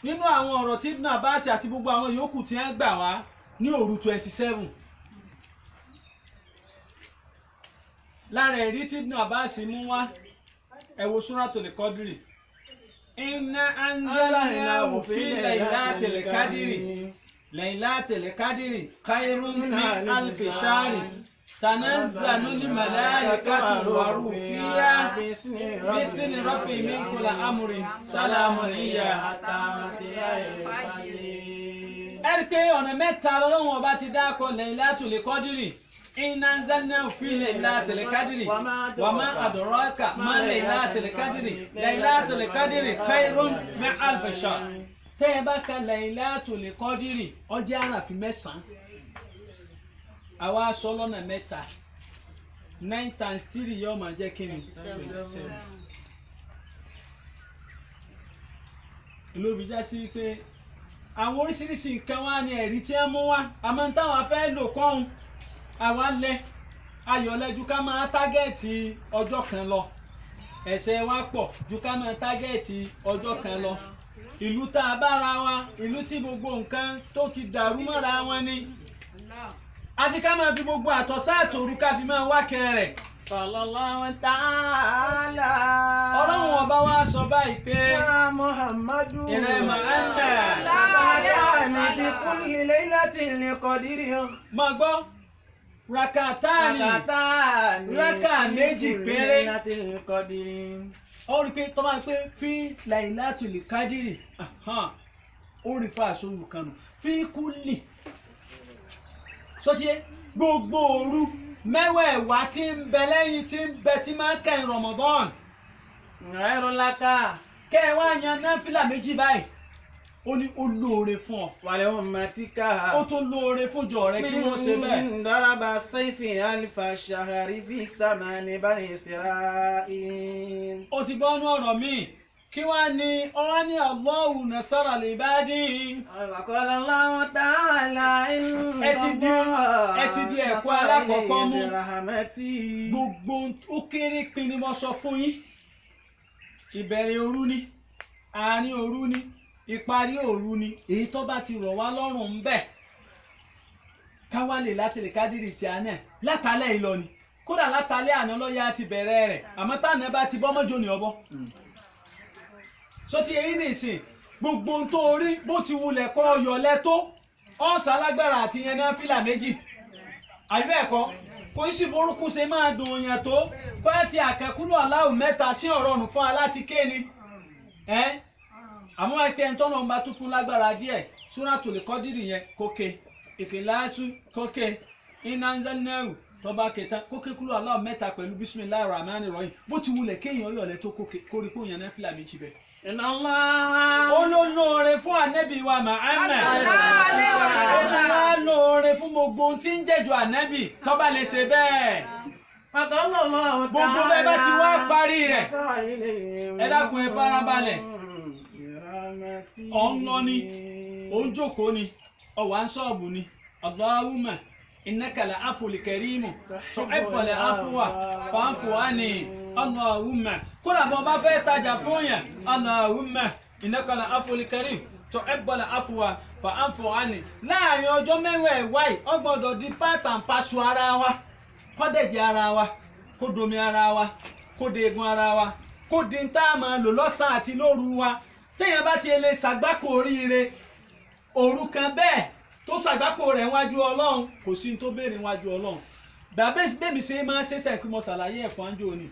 nínú àwọn ọ̀rọ̀ tí Ibn Abbas àti gbogbo àwọn yòókù tí wọ́n gbà wá ní òru 27 lára ẹ̀rí tí Ibn Abbas mú wá ẹ wo Suratul Qadri inna anzalnahu fi Laylatil Qadri Laylatil Qadri khayrun min alfi shahri tanazzalul malaikatu war-ruhu fiha bismi rabbihim min kulli amrin salamun hiya ẹ̀rí pé ọ̀nà mẹ́ta lọ́wọ́ ọba ti dákọ̀ Laylatul Qadri inna anzalnahu fi Laylatil Qadri wa ma adraka ma Laylatul Qadri Laylatul Qadri khayrun min alfi shahr tẹ́ ẹ bá ka Laylatul Qadri ọjọ́ àràfin mẹ́sàn-án àwa sọ lọ́nà mẹ́ta 9 times 3 yóò máa jẹ́ kí ni 27. lóbi já sí pé àwọn oríṣiríṣi nǹkan wá ní ẹ̀rí tí wọ́n mú wá àmọ́ táwọn afẹ́ lò kọ́hún àwa lẹ ayọ̀lẹ́ ju ká máa tágẹ́ẹ̀tì ọjọ́ kan lọ ẹ̀ṣẹ̀ wa pọ̀ ju ká máa tágẹ́ẹ̀tì ọjọ́ kan lọ ìlú tá a bára wa ìlú tí gbogbo nǹkan tó ti dàrú mọ́ra wọn ni àfi ká máa fi gbogbo àtọ̀sáàtòru ká fi máa wá kẹrẹ̀. Sallallahu ta'ala. Ọlọ́run ọba wa sọ báyìí pé Ya Muhammadu. ìrẹ́ Muhammad. Rakatani bi kulli laylatin li qadri. Máa gbọ́ rakatani rákà méjì péré. Laylatin li qadri. Ó rí i pé tó máa pé fi Laylatul Qadri ó rí fa àsọ̀rù kan nù fi kulli sọ́tí gbogbo òru mẹ́wẹ̀ẹ̀wá tí ń bẹ lẹ́yìn tí ń bẹ tí máa ń kẹ́yìn Ramadan. Ghayru laka. Kẹ́ ẹ wá yan náfìlà méjì báyìí ó ní ó lóore fún ọ Wa li ummatika. ó tún lóore fúnjọ rẹ kí wọ́n ṣe bẹ́ẹ̀. Min daraba sayfi alfa shahri fi samani bani Isra'il. Ó ti bọ́nú ọ̀rọ̀ míì kí wá ní ọwọ́ ní Allahu nasara libadi. Qala Allahu ta'ala inna ẹ ti di ẹ̀kọ́ alákọ̀ọ́kọ́ mú. rahmati. Gbogbo ó kéré pin ni mo sọ fún yín ìbẹ̀rẹ̀ òru ni àárín òru ni ìparí òru ni èyí tó bá ti rọ̀ wá lọ́rùn ń bẹ̀ káwá lè Laylatul Qadri tí a náà látàlẹ́ ìlọ ni kódà látàlẹ́ àná lọ́yà ti bẹ̀rẹ̀ rẹ̀ àmọ́ táwọn bá ti bọ́ mọ́jọ ní ọbọ̀ sọtí èyí nìsín gbogbo ohun tó rí bó ti wulẹ̀ kọ́ ọyọ̀ lẹ́tọ́ ọ̀sà alágbára àti yẹn náfìlà méjì àbí bẹ́ẹ̀ kọ́ kò sí burúkú ṣe máa dùn yẹn tó fáàtì àkẹ́kúlù Allahu mẹ́ta sí ọ̀rọ̀ ọ̀run fún aláti kéènì àmọ́ ẹgbẹ́ ẹni tọ́nà ń bá tún fún lágbára díẹ̀ Suratul Qadri yẹn kókè Ikhlasu kókè Inna Anzalnahu tọba kẹta kókè kúlù Allahu mẹ́ta pẹ̀lú Bismillahir Rahmanir Rahim bó ti wulẹ̀ kéèyàn yọ̀lẹ́ tó kórí kó yẹn náfìlà méjì bẹ́ẹ̀. Inna Allah. Olóore fún ànábì wa Muhammad. Ó tún wá lóore fún gbogbo ohun tí ń jẹ́jọ ànábì tó bá lè ṣe bẹ́ẹ̀. Gbogbo bẹ́ẹ̀ bá ti wá parí rẹ̀. Ẹ dákun ẹ farabalẹ̀. Ọ̀ ń lọ ni, ó ń jókòó ni, ó wà ń ṣọ́ọ̀bù ni. Allahumma innaka la'aful karimu tuhibbul afwa fa'fu anni. Allahumma kódà bọ́ bá fẹ́ tajà fún yẹn Allahumma innaka la'aful karim tuhibbul afwa fa'fu anni. Láàrin ọjọ́ mẹ́wẹ̀ẹ̀wá yìí ó gbọ́dọ̀ di part and parcel ara wa kó dẹ̀jẹ̀ ara wa kó domi ara wa kó deegun ara wa kó di ń tá a máa lò lọ́sàn-án àti lóru wa téèyàn bá ti lè ṣàgbákò oríire òru kan bẹ́ẹ̀ tó ṣàgbákò rẹ̀ wájú Ọlọ́run kò sí ní tó béèrè wájú Ọlọ́run bẹ́ẹ̀ mi ṣe máa ń ṣẹ̀ṣẹ̀ pé mo ṣàlàyé ẹ̀fọ́ àńjọ ni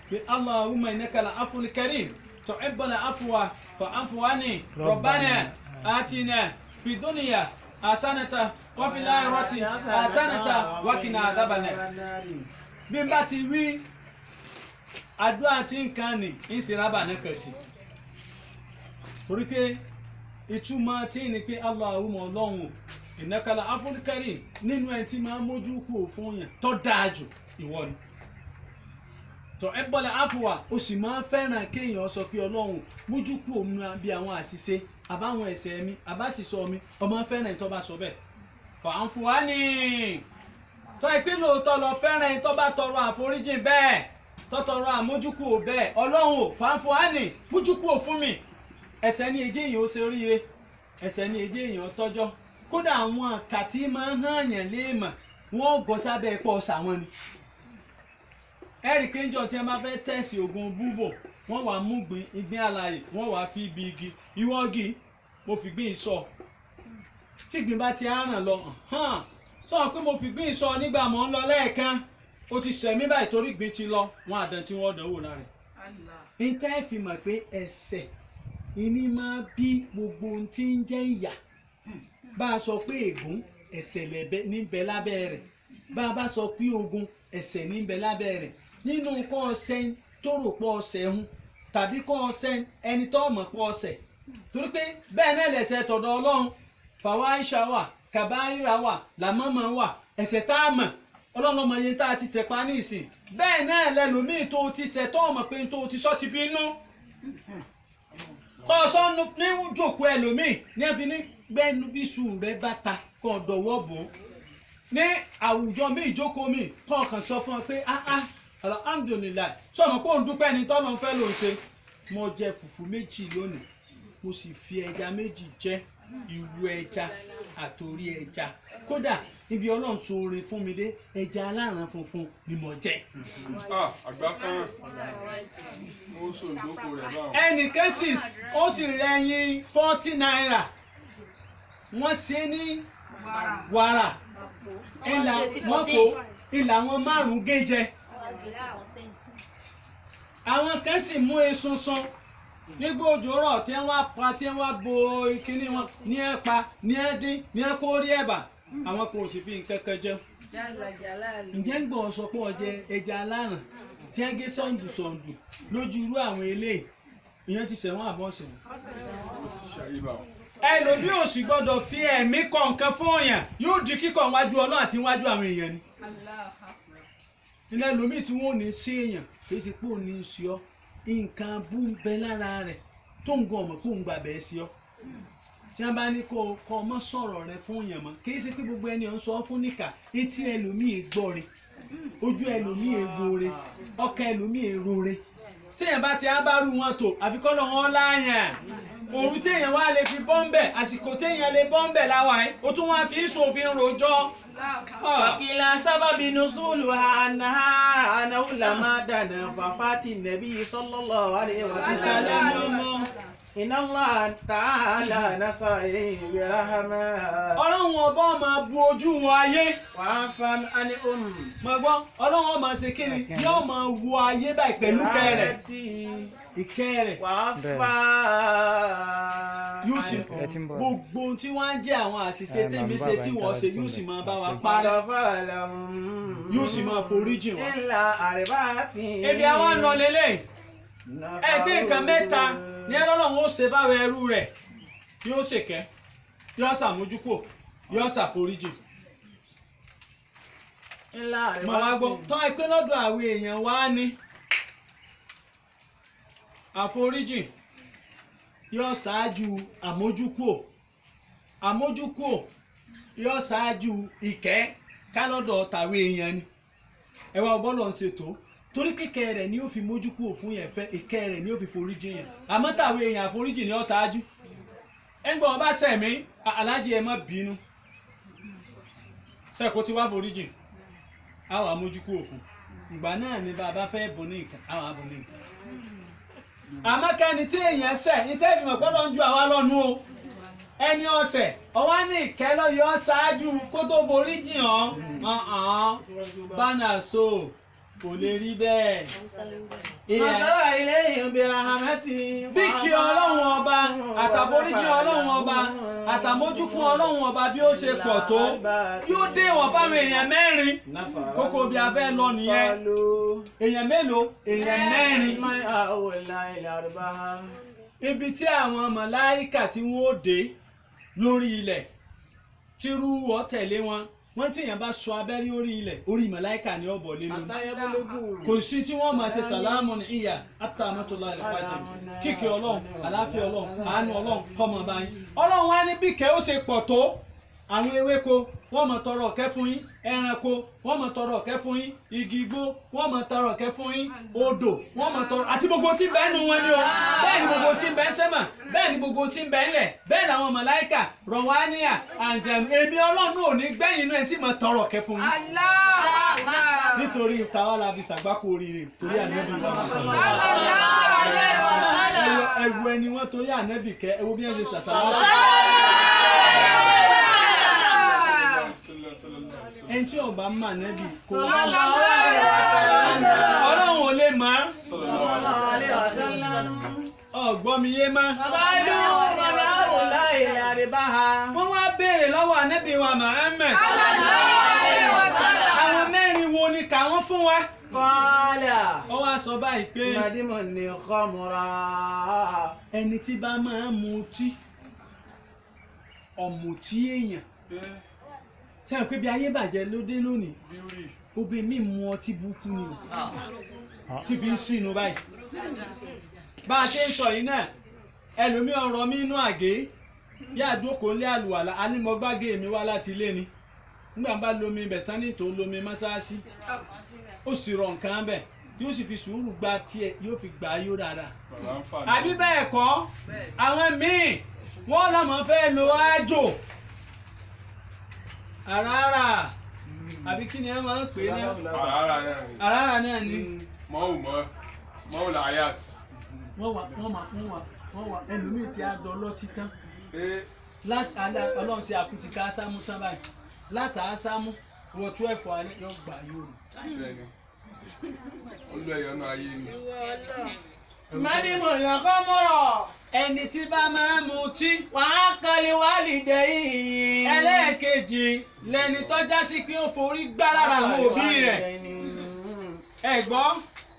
pé Allahumma innaka la'aful karim tuhibbul afwa fa'fu anni rabbana atina fid dunya hasanatan wa fil akhirati hasanatan wa qina adhaban nar. Bí n bá ti wí àdúrà tí nǹkan ní ìsìnrábà náà kẹsì torí pé ìtumọ̀ tí ní pé Allahumma Ọlọ́run innaka la'aful karim nínú ẹ̀ tí máa ń mójú kú fún yẹn tó dáa jù ìwọ ni tuhibbul afwa ó sì máa ń fẹ́ràn kéèyàn sọ pé Ọlọ́run mójú kú òun bí àwọn àṣìṣe àbáwọn ẹ̀ṣẹ̀ mi àbáṣìṣọ mi ọmọ fẹ́ràn tó bá sọ bẹ́ẹ̀ fa'fu anni tó ìpín lóòótọ́ lọ fẹ́ràn tó bá tọrọ àforíjìn bẹ́ẹ̀ tó tọrọ àmójúkú bẹ́ẹ̀ Ọlọ́run fa'fu anni mójúkú fún mi ẹ̀ṣẹ̀ ní èjì èèyàn ó ṣe oríire ẹ̀ṣẹ̀ ní èjì èèyàn tọ́jọ́ kódà àwọn àkàtì máa ń hàn yàn léèmọ̀ wọ́n gọ sábẹ́ ẹ̀pọ̀ ọ̀sà wọn ni ẹ̀rì kéjọ tí wọ́n bá fẹ́ tẹ̀sí oògùn búbò wọ́n wàá mú ìgbín alààyè wọ́n wàá fi ibi igi ìwọ́gi mo fi gbìn sọ tí ìgbín bá ti ràn lọ sọ pé mo fi gbìn sọ nígbà mọ̀ ń lọ lẹ́ẹ̀kan ó ti ṣẹ̀mí báyìí torí ìgbín ti lọ wọn àdán tí wọ́n dánwò náà rẹ̀ ní tẹ́ fi mọ̀ pé ẹ̀ṣẹ̀ ìní máa bí gbogbo ohun tí ń jẹ́ ìyà bá a sọ pé ègún ẹ̀ṣẹ̀ níbẹ̀ lábẹ́ rẹ̀ bá a bá sọ pé ogun ẹ̀ṣẹ̀ níbẹ̀ lábẹ́ rẹ̀ nínú kọ́ ọ̀sẹ̀ tó rò pọ̀ ọ̀sẹ̀ hun tàbí kọ́ ọ̀sẹ̀ ẹni tó mọ̀ pọ̀ ọ̀sẹ̀ torí pé bẹ́ẹ̀ náà lẹ̀ṣẹ̀ tọ̀dọ̀ Ọlọ́run fàwáìṣà wà kàbáyìrà wà làmọ́mọ́ wà ẹ̀ṣẹ̀ tá a mọ̀ ọlọ́lọ́mọ yẹn tá a ti tẹ̀pa ní ìsìn bẹ́ẹ̀ náà lẹ́lòmíì tó ti ṣẹ̀ tó ọmọ pé tó ti sọ́ ti bínú kọ́ sọ́nu ní jòkó ẹlòmíì ní ẹbí ní gbẹ́nu bíṣu rẹ̀ bàtà kọ́ dọ̀wọ́ bò ó ní àwùjọ mi ìjókòó mi kọ́ ọkàn sọ fún ọ pé alhamdulilayi sọ̀rọ̀ kó ń dúpẹ́ ni tọ́lọ́ ń fẹ́ ló ń ṣe mo jẹ fùfú méjì lónìí mo sì fi ẹja méjì jẹ ìrù ẹja àtòrí ẹja kódà ibi ọlọ́run ṣoore fún mi dé ẹja aláràn funfun ni mo jẹ. àgbà kan ó sòǹdókò rẹ̀ báwọn. ẹnìkan sì ó sì rẹ̀yìn 40 naira wọ́n ṣe ní wàrà ìlà wọ́n kó ìlà wọn 5 gé jẹ àwọn kan sì mú esunsun nígbà òjò rọ̀ tí wọ́n pa tí wọ́n bo ìkíní wọn ní ẹ̀pa ní ẹ̀dín ní ẹ̀kórí ẹ̀bà àwọn kò sì fi nǹkan kan jẹun. ǹjẹ́ ń gbọ́ sọ pé ọjẹ́ ẹja aláràn tí wọ́n gé sọ̀ǹdù lójú irú àwọn eléyìí ìyẹn ti ṣẹ̀wọ̀n àbọ̀ ṣẹ̀wọ̀n. ẹlòmíì ò sì gbọ́dọ̀ fi ẹ̀mí kọ nǹkan fún òyàn yóò di kíkọ̀ wájú Ọlọ́run àti wájú àwọn èèyàn ni. nílẹ̀ ẹlòmíì tí wọ́n ò ní sí èèyàn kì í ṣe pé òun ní í ṣe ọ́ nǹkan bú ń bẹ lára rẹ̀ tó ń gan ọmọ kó ń gbà bẹ́ẹ̀ sí ọ́ tí wọ́n bá ní kó ọmọ sọ̀rọ̀ rẹ fún èèyàn mọ́ kì í ṣe pé gbogbo ẹni ọ̀ ń sọ fún níkà etí ẹlòmíì gbọ́ re ojú ẹlòmíì ègbò re ọkàn ẹlòmíì èrò re téèyàn bá ti á bá rú wọn tó àfikọ́ lọ́ wọn láàyàn òru téèyàn wá lè fi bọ́m̀bẹ̀ àsìkò téèyàn lè bọ́m̀bẹ̀ láwa ẹ̀ ó tún wá fi sòfin rojọ́. وقيل سبب نزولها أنه لما دنا وفاة النبي صلى الله عليه وسلم إن الله تعالى نصر برحمة. Ọlọ́run ọba máa bu ojú wọn ayé. وعفا عن Mo gbọ́ Ọlọ́run máa ṣe kí ni yóò máa wo ayé báyìí pẹ̀lú kẹrẹ̀ ìkẹ́ rẹ̀ وعفا yóò sì gbogbo tí wọ́n ń jẹ́ àwọn àṣìṣe tèmi ṣe tí wọ́n ṣe yóò sì máa bá wa parẹ́ yóò sì máa foríjì wá. ebi àwọn ń lọ lélẹ̀ ẹgbẹ́ nǹkan mẹ́ta ní Ọlọ́run ó ṣe báwo ẹrú rẹ̀ yóò ṣèkẹ́ yóò ṣàmójúkò yóò ṣàforíjì. mọ̀ wá gbọ́ tọ́ ẹ pé lọ́dọ̀ àwọn èèyàn wá ní àforíjì yóò ṣáájú àmójúkò yóò ṣáájú ìkẹ́ kálọ́dọ̀ tàwé èèyàn ni ẹwà ọbọ̀lọ̀ ń ṣètò torí kékeré rẹ̀ ni ó fi mójúkò fún yẹn fẹ́ ìkẹ́ rẹ̀ ni ó fi foríjì yẹn àmọ́ tàwé èèyàn àforíjì ni ó ṣáájú ẹgbẹ́ ọba sẹ̀mí alájẹ ẹ má bínú sẹ́kọ̀ọ́ tí wá foríjì àwọn àmójúkò fún ìgbà náà ni bàbá fẹ́ bọ̀ ní ìtàn àwọn àbọ̀ ní ìtàn àmọ́ kẹ́ni tí èèyàn ṣẹ̀ ní tẹ́lifímọ̀ gbọ́dọ̀ ń ju àwa lọ́nu o ẹni ọ̀sẹ̀ ọwọ́ ní ìkẹ́ lọ́yọ́ ṣáájú kó tó borí jìyàn bánà so kò lè rí bẹ́ẹ̀. Masara ilé ìbíra hamẹ́tì. bí kí Ọlọ́run ọba àtàforíjì Ọlọ́run ọba àtàmójúkún Ọlọ́run ọba bí ó ṣe pọ̀ tó yóò dé ìwọ̀n fáwọn èèyàn 4 kókó bí a fẹ́ lọ nìyẹn èèyàn mélòó èèyàn 4. ibi tí àwọn màláíkà tí wọ́n ó dé lórí ilẹ̀ tírú ọ tẹ̀lé wọn tí èèyàn bá sọ abẹ́rí orí ilẹ̀ orí màláíkà ni ó bọ̀ lé lórí kò sí tí wọ́n máa ṣe sàlámù ní ìyá àtàmọ́tòlá rẹ̀ fàjẹ́ kíkẹ́ Ọlọ́run àláfíà Ọlọ́run àánú Ọlọ́run kọ́mọ báyìí Ọlọ́run wá ní bí kẹ́ ó ṣe pọ̀ tó àwọn ewéko wọ́n máa tọrọ ọ̀kẹ́ fún yín ẹranko wọ́n máa tọrọ ọ̀kẹ́ fún yín igi igbó wọ́n máa tọrọ ọ̀kẹ́ fún yín odò wọ́n máa tọrọ àti gbogbo tí bẹ́ẹ̀ nu wọn ni o bẹ́ẹ̀ ni gbogbo tí bẹ́ẹ̀ sẹ́mà bẹ́ẹ̀ ni gbogbo tí bẹ́ẹ̀ ńlẹ̀ bẹ́ẹ̀ làwọn màláíkà rọ̀wáníà àǹjẹ̀nù èmi Ọlọ́run ò ní gbẹ̀yìn inú ẹ̀ tí máa tọrọ ọ̀kẹ́ fún yín. nítorí tàwa la fi ṣàgbákò oríire torí ànábì wa ẹ̀wù ẹni wọn torí ànábì kẹ́ ẹ wo bí wọ́n ṣe ṣàṣàlá ẹni tí ọba mà nẹ́bì kò Ọlọ́run ò lè mọ̀ ọgbọ́n mi yé má. wọ́n wá béèrè lọ́wọ́ ànábì wa Muhammad àwọn 4 wo ni kà wọ́n fún wa. ó wá sọ báyìí pé ẹni tí bá máa ń mutí ọ̀mùtí èèyàn sẹ́yìn pé bí ayé bàjẹ́ ló dé lónìí bíórì obìnrin mi mu ọtí burúkú ni tí fi ń sínú báyìí bá a ṣe ń sọ yìí náà ẹlòmíì ọ̀rọ̀ mi inú àgé bí àdókò ńlé àlùwàlà anímọ̀gbágé mi wá láti ilé ni nígbà bá lomi ibẹ̀ tán ní tó lomi mọ́sáàsì ó sì rọ nǹkan bẹ̀ yóò sì fi sùúrù gba tiẹ̀ yóò fi gbà á yó dáadáa bàbá ń fà ní. àbí bẹ́ẹ̀ kọ́ àwọn míì wọ́n lọ́mọ fẹ́ lo ájò àràrà àbí kí ni ẹ máa ń pè é ní àràrà náà ni àràrà náà ni mọ́wù láyàt. wọ́n wà ẹlòmíì tí a dọ̀ lọ́tí tán láti ọlọ́run ṣe àkútì ká sámú tán báyìí láti àásámú wọ 12 alẹ́ yóò gbà yóò rò. bẹ́ẹ̀ni olú ẹ̀yọ́ náà ayé ni. mani mo yàn kọ́ mọ́rọ̀ ẹni tí bá máa ń mutí wàá kọ́lé wá lè jẹ́ yìí. ẹlẹ́ẹ̀kejì lẹni tọ́já sí pé ó forí gbá lára àwọn òbí rẹ̀ ẹ gbọ́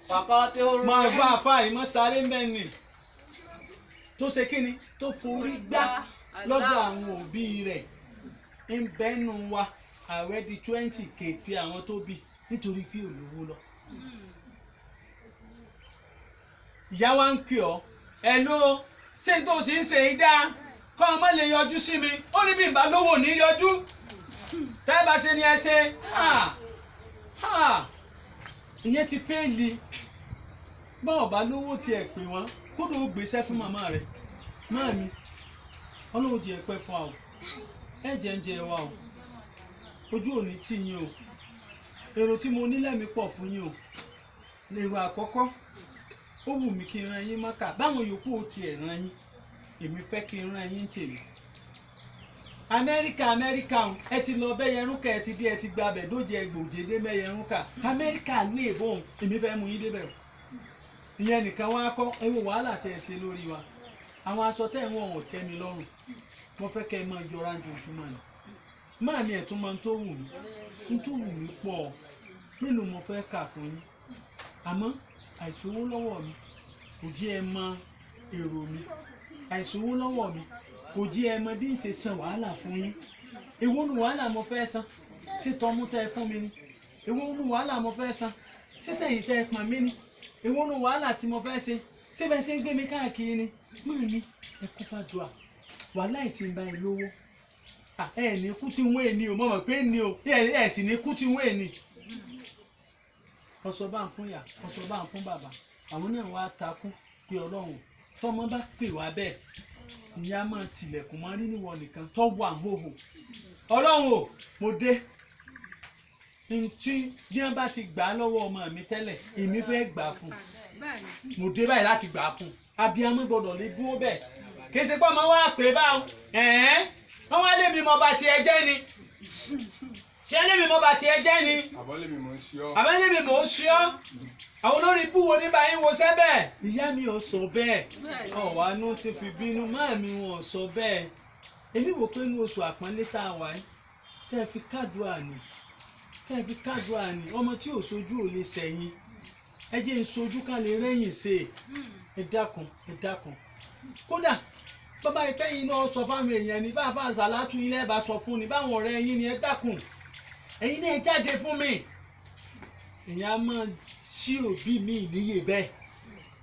Kọ̀kọ́ tí ó rú. máa gbọ́ àfa ìmọ̀ sáré mẹ́ni tó ṣe kí ni tó forí gbá lọ́dọ̀ àwọn òbí rẹ̀ ń bẹ́nu wa àwẹ̀ di 20 kéèké àwọn tó bí nítorí pé olówó lọ. ìyá wa ń kí ọ ẹ ló ṣé tó sì ń ṣe é dáa kọ́ ọmọ lè yọjú sí mi ó ní bí n bá lówó ní yọjú tẹ́ bá ṣe ni ẹ ṣe ìyẹn ti fẹ́ẹ̀lì báwo bá lówó tiẹ̀ pè wọ́n kódò ó gbéṣẹ́ fún màmá rẹ̀ máa mi ọlọ́run jẹ́ ẹ̀pẹ́ fún wa o ẹ jẹ́ ń jẹ wa o ojú òní tì yín o èrò tí mo nílẹ̀ mi pọ̀ fún yín o lèrò àkọ́kọ́ ó wù mí kí n ran yín mọ́kà báwọn yòókù ó tiẹ̀ ran yín èmi fẹ́ kí n ran yín tèmi amẹ́ríkà ẹ ti lọ bẹ́yẹrúnkà ẹ ti dé ẹ ti gba abẹ dóje ẹgbòje dé bẹ́yẹrúnkà amẹ́ríkà ló èbó òun èmi fẹ́ mú yín débẹ̀ o ìyẹn nìkan wá kọ́ ẹ wo wàhálà tẹ́ ẹ ṣe lórí wa àwọn aṣọ tẹ́ ẹ̀ wọ̀n ò tẹ́ mi lọ́rùn mo fẹ́ kẹ́ ẹ máa yọra ojoojúmọ́ ni máa mi ẹ̀tún máa ń tó wù mí ń tó wù mí pọ̀ mélòó mo fẹ́ kà fún yín àmọ́ àìsówó lọ́wọ́ mi kò jẹ́ ẹ mọ èrò mi àìsówó lọ́wọ́ mi kò jẹ́ ẹ mọ bí n ṣe san wàhálà fún yín èwo nu wàhálà mo fẹ́ san ṣé tọmú tẹ́ ẹ fún mi ni èwo nu wàhálà mo fẹ́ san ṣé tẹ̀yìn tẹ́ ẹ pọ̀n mí ni èwo nu wàhálà tí mo fẹ́ ṣe ṣé bẹ́ẹ̀ ṣe ń gbé mi káàkiri ni mọ́ mi ẹ kó bá dùn à wàhálà ìtì ń bá ẹ lówó ẹ ní kú tí wọ́n èní o mọ̀ pé ní o ẹ sì ní kú tí wọ́n èní ọsọ bá ń fún yà ọsọ bá ń fún bàbá àwọn náà wá takú pé ọlọ́run tọmọ bá pè wá bẹ́ẹ̀ ìyá máa tilẹ̀kùn máa rí níwọ̀n nìkan tó wà hóhò ọlọ́run o mo dé ntí bí wọ́n bá ti gbà á lọ́wọ́ ọmọ mi tẹ́lẹ̀ èmi fẹ́ gbà á fún mo dé báyìí láti gbà á fún abiyamọ gbọ́dọ̀ lè dúró bẹ́ẹ̀ kì í ṣe pé ọmọ wa pè báwọn wọ́n wá lé mi mọ bá tiẹ̀ jẹ́ ni ṣé lé mi mọ bá tiẹ̀ jẹ́ ni àbọ̀lé mi mò ń ṣe ọ́. àbẹ́ lé mi mò ń ṣe ọ́ àwọn olórí ibú wo ní báyìí wo sẹ́bẹ̀ ìyá mi ò sọ bẹ́ẹ̀ ọ̀wánú ti fi bínú máa mi wọn ò sọ bẹ́ẹ̀ èmi wò pé inú oṣù àpọ́nlé tá a wà yìí kẹ́ ẹ fi kádùá ni kẹ́ ẹ fi kádùá ni ọmọ tí ò sojú ò lè sẹ́yìn ẹ jẹ́ ń sojú ká lè rẹ́yìn ṣe ẹ dákun kódà bàbá ìpẹ́ yìí náà sọ fáwọn èèyàn ní bá fà sàlátù yín lẹ́ẹ̀bà sọ fún ni báwọn ọ̀rẹ́ yín ni ẹ dákun ẹ̀yin náà jáde fún mi èèyàn á máa sí òbí mi níyè bẹ́ẹ̀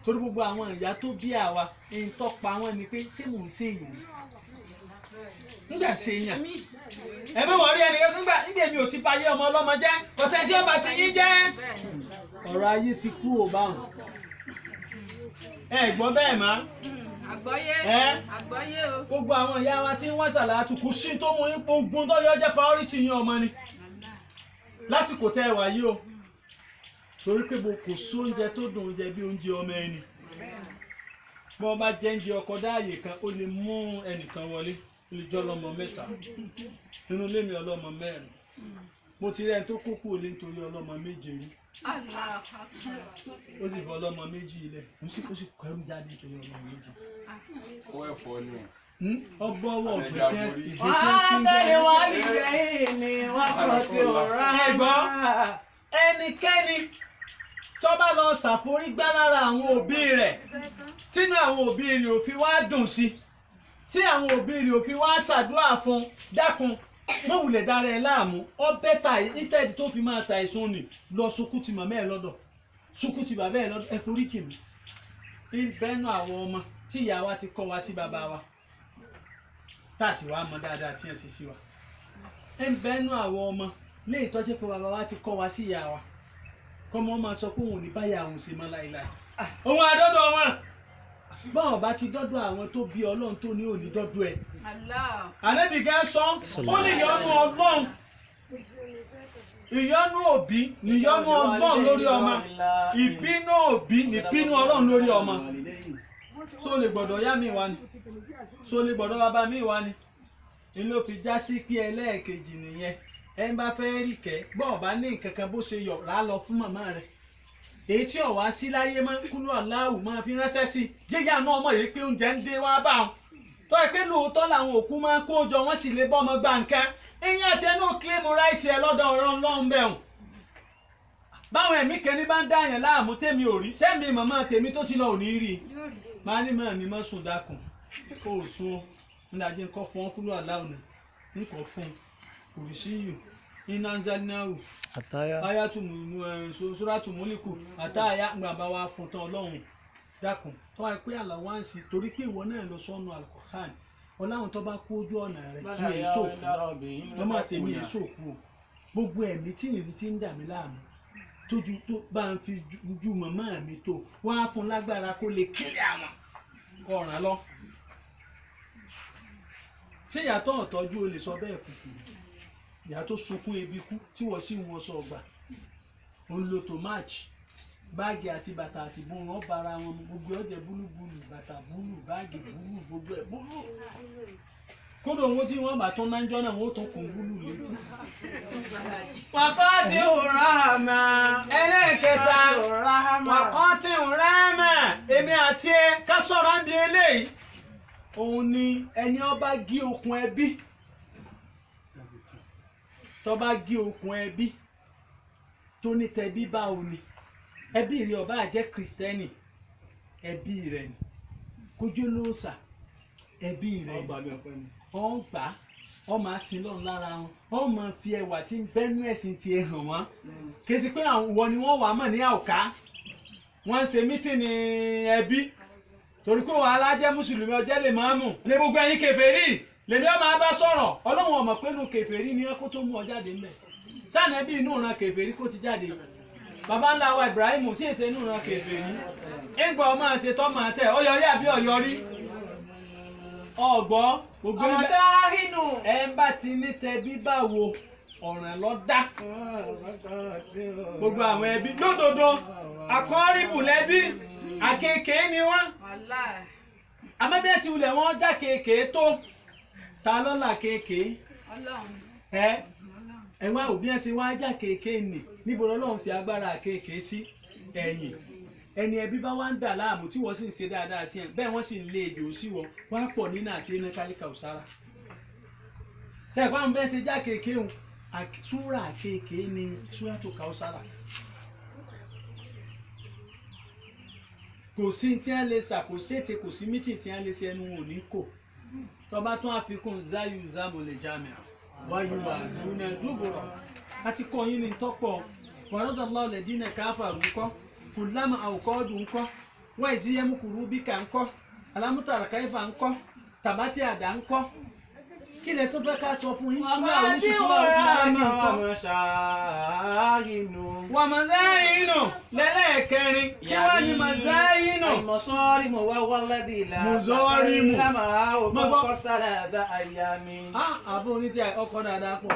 torí gbogbo àwọn ìyá tó bí àwa ẹni tó pa wọn ni pé ṣé mò ń ṣe èèyàn nígbà ṣe èèyàn ẹ bá wọ̀n rí ẹni nígbà mi ò ti ba ayé ọmọ ọlọ́mọ jẹ́ kò sẹ́ni tí ó bá ti yín jẹ́ ọ̀rọ̀ ayé ti kú ò báwọn ẹ gbọ́ bẹ́ẹ̀ má àgbọ́yé o. gbogbo àwọn ìyá wa tí wọ́n sàlátù kò sí tó mú ipò ogun tó yọ jẹ́ priority yín ọmọ ni lásìkò tẹ́ ẹ wà yìí o torí pé kò sóúnjẹ tó dùn oúnjẹ bí oúnjẹ ọmọ ẹni bí wọ́n bá jẹ oúnjẹ ọkọ dáàyè kan ó lè mú ẹnìkan wọlé ó lè jọ ọlọ́mọ 3 nínú ilé mi ọlọ́mọ 4 mo ti rí ẹni tó kókó olè nítorí ọlọ́mọ 7 rí ó sì bọ́ ọlọ́mọ 2 ilẹ̀ ó sì kẹrù jáde nítorí ọlọ́mọ 2. ó ẹ̀fọ́ ni. ọgbọ́n ọwọ́ ìgbé tí ń sí Àtẹ̀lé wọn nígbẹ̀yìn ni wọ́n kọ́ tí ò rà. ẹ̀gbọ́n ẹnikẹ́ni tó bá lọ ṣàforígbá lára àwọn òbí rẹ̀ tínú àwọn òbí rẹ̀ ò fi wá dùn sí tí àwọn òbí rẹ̀ ò fi wá ṣàdúrà fún dákun má wulẹ̀ dára ẹ láàmú ọ bẹ́tà instead tó fi máa ṣàìsùn ni lọ sunkún ti màmá ẹ lọ́dọ̀ sunkún ti bàbá ẹ lọ́dọ̀ ẹ forí kì mí bẹ́ẹ̀nù àwọn ọmọ tí ìyá wa ti kọ́ wa sí bàbá wa tá a sì wá mọ dáadáa tí ẹ sì sí wa bẹ́ẹ̀nù àwọn ọmọ léyìí tọ́jú pé bàbá wa ti kọ́ wa sí ìyá wa kọ́mọ máa sọ pé òun ò ní báyà òun ṣe mọ́ láéláé òun àdọ́dọ̀ wọn báwọn bá ti dọ́dọ̀ àwọn tó bí ọlọ́run tó ní òní dọ́dọ̀ ẹ̀ àlẹ́bí gẹ́ sọ ó ní ìyọ́nú ọlọ́run ìyọ́nú òbí níyọ́nú ọlọ́run lórí ọmọ ìbínú òbí níbínú ọlọ́run lórí ọmọ só lè gbọ́dọ̀ yá mi wá ni só lè gbọ́dọ̀ bàbá mi wá ni ni ló fi já sí pé ẹlẹ́ẹ̀kejì nìyẹn ẹ ń bá fẹ́ rí kẹ́ gbọ́ ọ̀bá ní nǹkan kan bó ṣe yọ̀ lálọ fún màmá rẹ̀ èyí tí ọ̀wá sí láyé máa ń kúlú aláwù máa fi ránṣẹ́ sí jíjà náà ọmọ yìí pé oúnjẹ ń dé wá bá wọn tó ẹ pé lóòótọ́ làwọn òkú máa ń kó jọ wọ́n sì lè bọ́ ọmọ gba nǹkan ẹ̀yìn àti ẹnu kílẹ̀mù ráìtì ẹ lọ́dọ̀ ọ̀rọ̀ ńlọ́run bẹ̀rùn báwọn ẹ̀mí kẹ́ni bá ń dá yẹn láàmú tèmi ò rí sẹ́mi màmá tèmi tó ti lọ ò ní rí i máa ní màmí má sùn dákun kó o sùn nígbàjẹ́ nǹkan fún ọ kúlú aláwù náà nǹkan fún kùrìsíyù iná nzalinahu ayatu suratu muliku àtàyà gbàgbà wa fún tán ọlọ́run dákun tó wáyé pé àlàwáǹsì torí pé ìwọ náà lọ sọnù alukọ̀hán ọláwọn tó bá kó ojú ọ̀nà rẹ ní èso òkú lọ́mọ àtẹ̀mí èso òkú o gbogbo ẹ̀mí tí ìrì ti ń dà mí láàmú tójú tó bá ń fi ju màmá mi tó wọ́n á fún lágbára kó lè kílẹ̀ àwọn ọ̀ràn lọ ṣé ìyàtọ̀ ọ̀tọ́jú o lè sọ bẹ́ẹ̀ fún ìyá tó sunkún ebi kú tí wọ́n sì wọ́n sọ ọgbà òun lo tòmáàtì báàgì àti bàtà àti bùn wọn bára wọn gbogbo ọjẹ búlúbúlù bàtà búlù báàgì búlù gbogbo ẹ búlù kódò owó tí wọn bá tún náà jọ náà wọn ó tún kún búlù létí. wàkọ́tì rahama ẹlẹ́ẹ̀kẹta wàkọ́tì rahama èmi àti ẹ ká sọ̀rọ̀ ń bí eléyìí òun ni ẹni ọba gé okùn ẹbí tó bá gé okùn ẹbí tó ní tẹbí báwo ni ẹbí rẹ ọba jẹ́ kristẹni ẹbí rẹ ni kójú lóòsà ẹbí rẹ ni ọ̀n gbà ọ́ máa sin lọ́run lára wọn ọ́ máa fi ẹwà tí ń bẹ́nu ẹ̀sìn tiẹ̀ hàn wọ́n kèsì pé àwọn ni wọ́n wà mọ̀ ní àwòká wọ́n ń ṣe mítìnì ẹbí torí pé wàhálà jẹ́ mùsùlùmí ọjẹ́ lè máa mú ní gbogbo ẹ̀yin kèfèrí lèmi ọmọ abá sọ̀rọ̀ ọlọ́run ọmọ pé inú kèfèrí ni kó tó mú ọ jáde ńbẹ̀ sáà bí inú ìran kèfèrí kó ti jáde bàbá ńlá wa Ibrahim sì ṣe inú ìran kèfèrí ńgbà ọmọ ṣe tọ́mọ àtẹ ọyọrí àbí ọyọrí ọgbọ́ gbogbo ẹ ń bá ti ní tẹbí báwo ọ̀ràn lọ dá gbogbo àwọn ẹbí lódodo àkọ́rìbù lẹ́bí àkekèé ni wọ́n àmọ́ bí ẹ ti wulẹ̀ wọ́n já kéèké tó ta lọ́la kéèké ẹ wá òbí ẹ ṣe wá já kéèké nì níbo lọ́lọ́run fi agbára kéèké sí ẹ̀yìn ẹni ẹbí bá wá ń dà láàmú tí wọ́n sì ń ṣe dáadáa sí ẹ̀ bẹ́ẹ̀ wọ́n sì ń lé ejò sí wọn wá pọ̀ nínú àti iná kálíkà òsára ṣe ẹ̀fọ́ àwọn bẹ́ẹ̀ ṣe já kéèké hùn súrà kéèké ni súrà tó kà òsára kò sí tí a lè sà kò sété kò sí mítì tí a lè ṣe ẹnu wọn ò ní kò tọba tún àfikún zayu zamu lè jámẹ wáyú wà lónà dúgbòrò àti kọ yín ní tọpọ wàrọdọlọ lẹdínà káfàrú ńkọ́ kùlámù àwòkọọdù ńkọ́ wọn ìsíyẹmú kùrú bíkà ńkọ́ alámútàrà káífà ńkọ́ tàbátì àdá ńkọ́ kí lẹ tó fẹ́ ká sọ fún yín kúrò àwùjọ wà mọ̀záyínù lẹ́lẹ́kẹrin kí wọ́n ní mọ̀záyínù. mọ̀sọ́rí mo wá wọ́lẹ́dì ìlà mọ̀sọ́rí mo lámàá òmò kọ́sára àzá àyàmí. àbọ̀ oní tí ọkọ̀ dáadáa pọ̀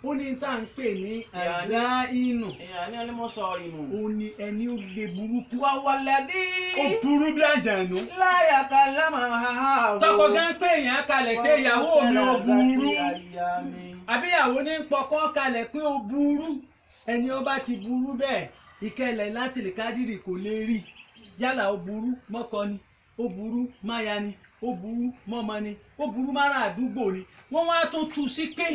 ó ní tá à ń pè ní àzáyínù. ìyá ní onímọ̀sọ́rí mo. ó ní ẹni ó lè burúkú. wà wọ́lẹ́dì. ó burú bí àjànú. láyà ká lámàá. tọkọ gán pé èèyàn kalẹ̀ pé ìyàwó mi ò burú àbí ìyàwó ní pọkọ́ kalẹ̀ pé ó burú ẹni ó bá ti burú bẹ́ẹ̀ ìkẹlẹ̀ láti lè kádìrì kò lè rí yálà ó burú mọ́kọ ni ó burú máya ni ó burú mọ́mọ ni ó burú mára àdúgbò ni wọ́n wá tún tú sí pé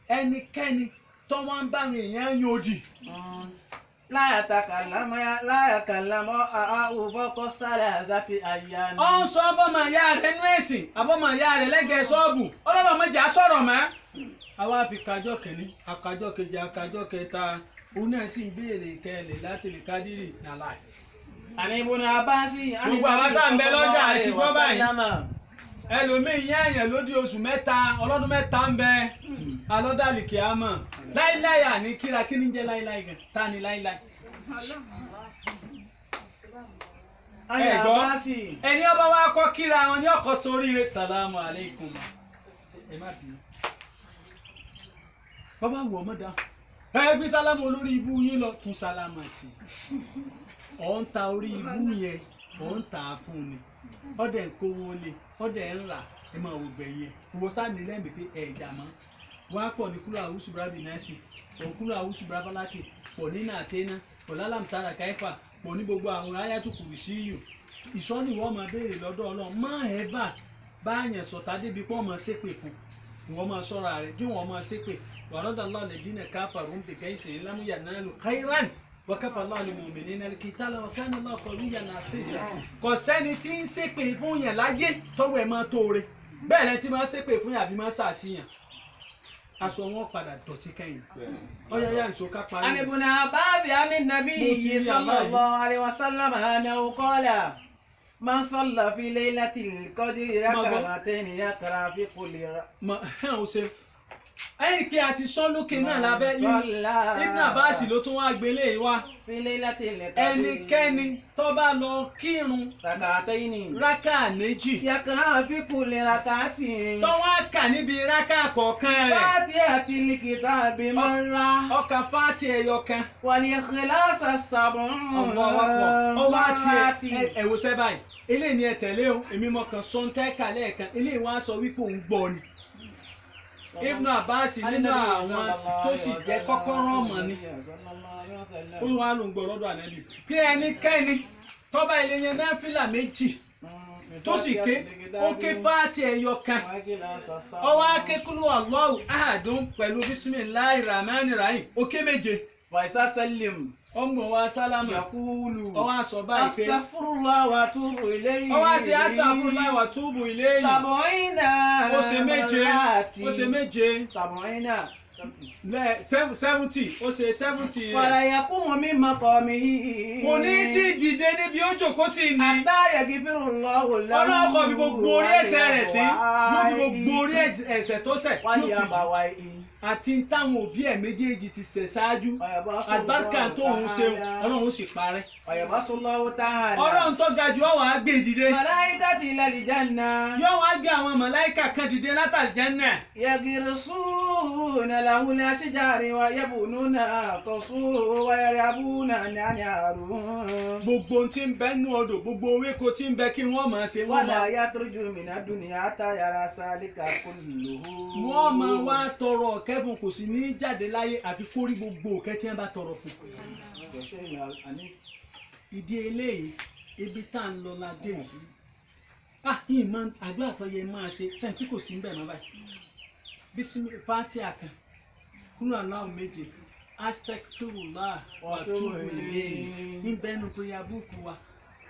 ẹnikẹ́ni tó wọ́n ń bá àwọn èèyàn yan òdì لا يكلم فوق ثلاثة أيام. ọ ń sọ bọ́mọ ìyá rẹ̀ nú ẹ̀sìn àbọ́mọ ìyá rẹ̀ lẹ́gẹ̀ẹ́ ṣọ́ọ̀bù ọlọ́run méjì á sọ̀rọ̀ mọ́. àwa fi kájọ́ kìíní akájọ́ kejì akájọ́ kẹta òun náà sì ń béèrè kẹlẹ̀ láti lè kádìrì nàlá. àní Ibn Abbas. gbogbo àwọn tá à ń bẹ lọ́jà àti gbọ́ báyìí ẹlòmíì yẹn èèyàn ló di oṣù mẹ́ta ọlọ́dún mẹ́ta ń bẹ alọ́dàlìkì àmọ́ láíláí àní kíra kí ni jẹ́ láíláí gan ta ni láíláí. ẹ gbọ́ ẹni ọba wa kọ́ kíra wọn ní ọkọ̀ sóríire sàlámù aleikum ẹ má bínú bàbá wù ọmọ dá ẹ gbé sálámù olórí ibú yín lọ tún sálámù sí ọ̀ ń ta orí ibú yẹn ọ̀ ń tà á fún ni ọdẹ ń kówó lé ọdẹ ń rà ẹ máa wò gbẹ̀yìn ìwọ sáàni lẹ́mìí pé ẹ̀ ìjà mọ́ wọn á pọ̀ ní kúrò àwùsù bírábì náàsì pọ̀ kúrò àwùsù bírábálákì pọ̀ ní nàtẹ́nà pọ̀ lálàmùtàrà káífà pọ̀ ní gbogbo àwọn ayátù kùrìsíyù ìsọ́ni wọ́n máa béèrè lọ́dọ̀ ọlọ́run má ẹ̀ bà báyẹn sọ̀tà débi pọ́ máa ṣépè fún ìwọ́n máa ṣọ́ra rẹ̀ jí wọ́n máa ṣépè wàrọ́dàlá lẹ́dínà káfàrú ń bèkẹ́ ìsìn lámúyà náà lò káírán wakafa Allah al-mu'minina al-qitala wa kana Allah qawiyyan aziza. kò sẹ́ni tí ń ṣépè fún yẹn láyé tọ́wọ́ ẹ̀ máa tóore bẹ́ẹ̀ lẹ́ni tí máa ṣépè fún yẹn àbí máa ṣàṣìyàn aṣọ wọn padà dọ̀tí kẹ́yìn ọyọ yà nìṣó ká parí. عن ابن عباس عن النبي صلى الله عليه وسلم أنه قال من صلى في ليلة القدر ركعتين يقرأ في كل ẹ̀yìn kí a ti sọ lókè náà lábẹ́ Ibn Abbas ló tún wá gbélé wa ẹnikẹ́ni tó bá lọ kírun rákà méjì يقرأ في كل ركعة tó wá kà níbi rákà kọ̀ọ̀kan rẹ̀ فاتحة الكتاب مرة ọkà fáti ẹyọ kan والإخلاص 7 مرات. ẹ̀wò sẹ́ báyìí eléyìí ni ẹ tẹ̀lé o èmi mọ̀ kan sọ́ńtẹ́kà lẹ́ẹ̀kan eléyìí wá sọ wípé òun gbọ́ ni. Ibn Abbas nínú àwọn tó sì jẹ́ kọ́kọ́rọ́ ọmọ ni ó wà ló ń gbọ́ lọ́dọ̀ Ànábì bí ẹnikẹ́ni tó bá ilé yẹn náfìlà méjì tó sì ké ó ké fáàtì ẹyọ kan ó wá ké kúlú Allahu ahadun pẹ̀lú bismillahir rahmanir rahim ó ké méje. فإذا سلم ọmọ wa sálámà يقول ó wá sọ báyìí pé أستغفر الله وأتوب إليه. ó wá sí astaghfirullah wa tubu ilayhi 70 ó ṣe méje مرات. ó ṣe méje 70 70 ó ṣe 70 فلا يقوم من مقامه kò ní tí dìde níbi ó jókòó sí ni حتى يغفر الله له. ọlọ́run kò fi gbogbo orí ẹ̀ṣẹ̀ rẹ̀ sí yóò fi gbogbo orí ẹ̀ṣẹ̀ tó ṣẹ̀ yóò fi jì àti táwọn òbí ẹ̀ méjèèjì ti ṣẹ̀ ṣáájú àgbàkà tó ń ṣe ọlọ́run ó sì parẹ́ ويبعث الله تعالى ọlọ́run tó ga jù ó wá gbé dìde ملائكة إلى الجنة yóò wá gbé àwọn màláíkà kan dìde látàrí Jánnà يغرسون له الأشجار ويبنون قصور ويرعبون نهر. gbogbo tí ń bẹ nú odò gbogbo ewéko tí ń bẹ kí wọ́n máa ṣe wọ́n ولا máa يخرج من الدنيا حتى يرى ذلك كله. wọ́n máa wá tọrọ ọ̀kẹ́ fún kò sí ní jáde láyé àfi kó rí gbogbo ọ̀kẹ́ tí wọ́n bá tọrọ fún. ìdí eléyìí ibi tá à ń lọ la dé yìí ìmọ̀ àdúrà tó yẹ máa ṣe sẹ́yìn kí kò sí ń bẹ̀ mọ́ báyìí bísí Fátíhà kan kúrò aláwọ̀ méje astaghfirullah wa tubu ilayhi níbẹ̀ẹ́nu pé abúkù wa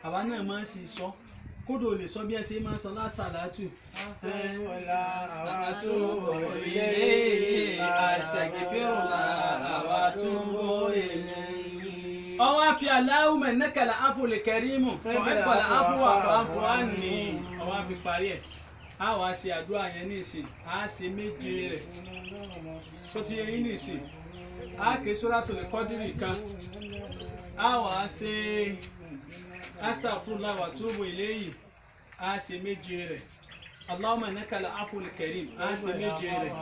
àwa náà máa ń sì sọ kódò lè sọ bí ẹ ṣe máa ń sọ látàlátù. ọwọ́ àfi Allahumma innaka al-afwul karimu tuhibbul afwa fa'fu anni ọwọ́ àfi parí ẹ̀ a wá ṣe àdúrà yẹn ní ìsìn a ṣe méje rẹ̀ tó ti yẹ yín ní ìsìn a ké Suratul Qadri kan a wá ṣe astaghfirullah wa tubu ilayhi a ṣe méje rẹ̀ Allahumma innaka al-afwul karim a ṣe méje rẹ̀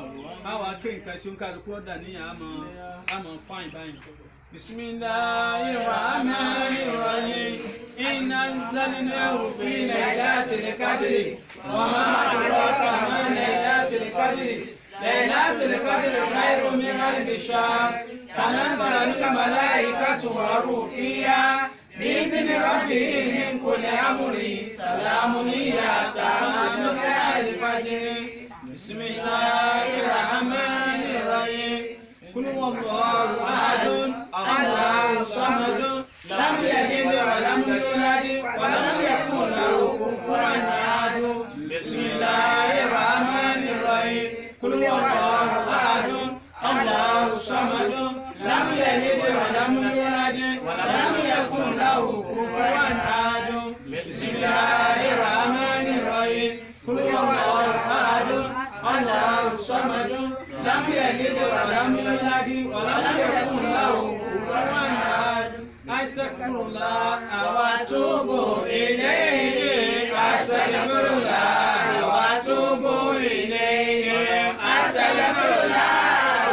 a wá ké nǹkan sí kálukú ọ̀dà níyà àmọ́ fáìn báyìí. Bismillahir rahmanir rahim inna anzalnahu fi laylatil qadri wa ma adraka ma laylatul qadri laylatul qadri khayrun min alfi shahr tanazzalu al-malaikatu war-ruhu fiha بإذن ربه من كل أمر سلام هي حتى مطلع الفجر بسم الله الرحمن الرحيم قل هو الله أحد الله صمد لم يلد ولم يولد ولم يكن له كفوا أحد بسم الله الرحمن الرحيم قل هو الله أحد الله الصمد لم يلد ولم يولد ولم يكن له كفوا أحد بسم الله الرحمن الرحيم قل هو الله أحد الله الصمد لم يلد ولم يولد ولم يكن له كفوا أحد أستغفر الله وأتوب إليه أستغفر الله وأتوب إليه أستغفر الله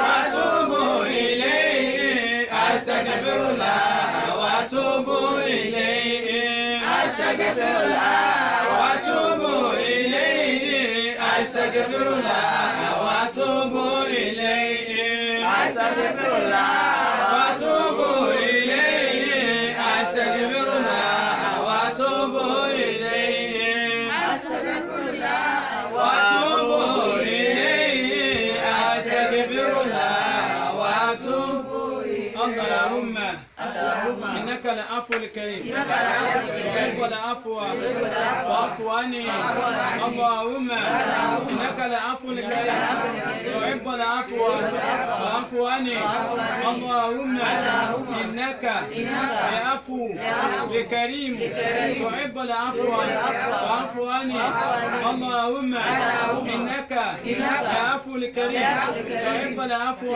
وأتوب إليه أستغفر الله وأتوب إليه أستغفر الله وأتوب إليه أستغفر الله وأتوب إليه أستغفر الله وأتوب إليه أستغفر الله وأتوب إليه أستغفر الله وأتوب إليه أستغفر الله وأتوب إليه اللهم إنك العفو الكريم تحب العفو فاعف عني اللهم إنك العفو الكريم تحب العفو فاعف عني اللهم إنك العفو الكريم تحب العفو فاعف عني اللهم إنك العفو الكريم تحب العفو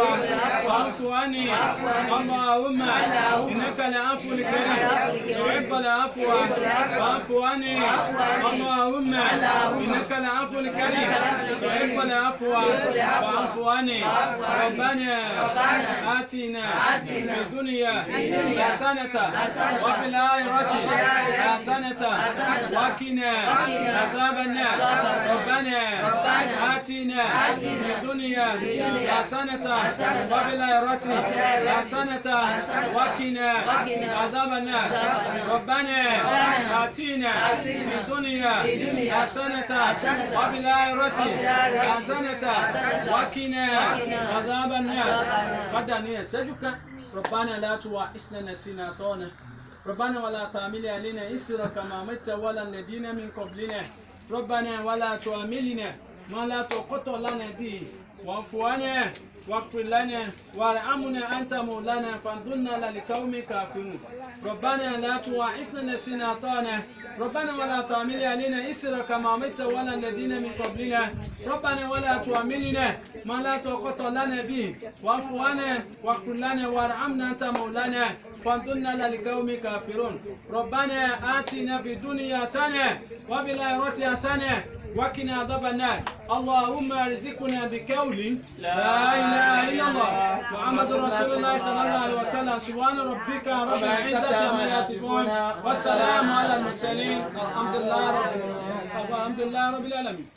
فاعف عني اللهم إنك العفو الكريم تحب العفو فاعف عني اللهم إنك العفو الكريم تحب العفو فاعف عني ربنا آتنا في الدنيا حسنة وفي الآخرة حسنة وقنا عذاب النار ربنا آتنا في الدنيا حسنة وفي الآخرة حسنة وقنا عذاب النار ربنا آتنا في الدنيا حسنة وفي الآخرة حسنة وقنا عذاب النار قدني سجك ربنا لا تؤاخذنا نسينا طونا ربنا ولا تحمل علينا إصرا كما حملت على الذين من قبلنا ربنا ولا تحملنا ما لا طاقة لنا به واعف عنا واغفر لنا وارحمنا أنت مولانا فانظرنا للقوم الكافرين ربنا لا تؤاخذنا نسينا أخطأنا ربنا ولا تحمل علينا إصرا كما حملت على الذين من قبلنا ربنا ولا تحملنا ما لا طاقة لنا به واعف عنا واغفر لنا وارحمنا أنت مولانا فانظرنا للقوم الكافرين ربنا آتنا في الدنيا حسنة وفي الآخرة حسنة وقنا عذاب النار اللهم ارزقنا بقول لا اله الا الله محمد رسول الله صلى الله عليه وسلم سبحان ربك رب العزه عما يصفون والسلام على المرسلين الحمد لله رب العالمين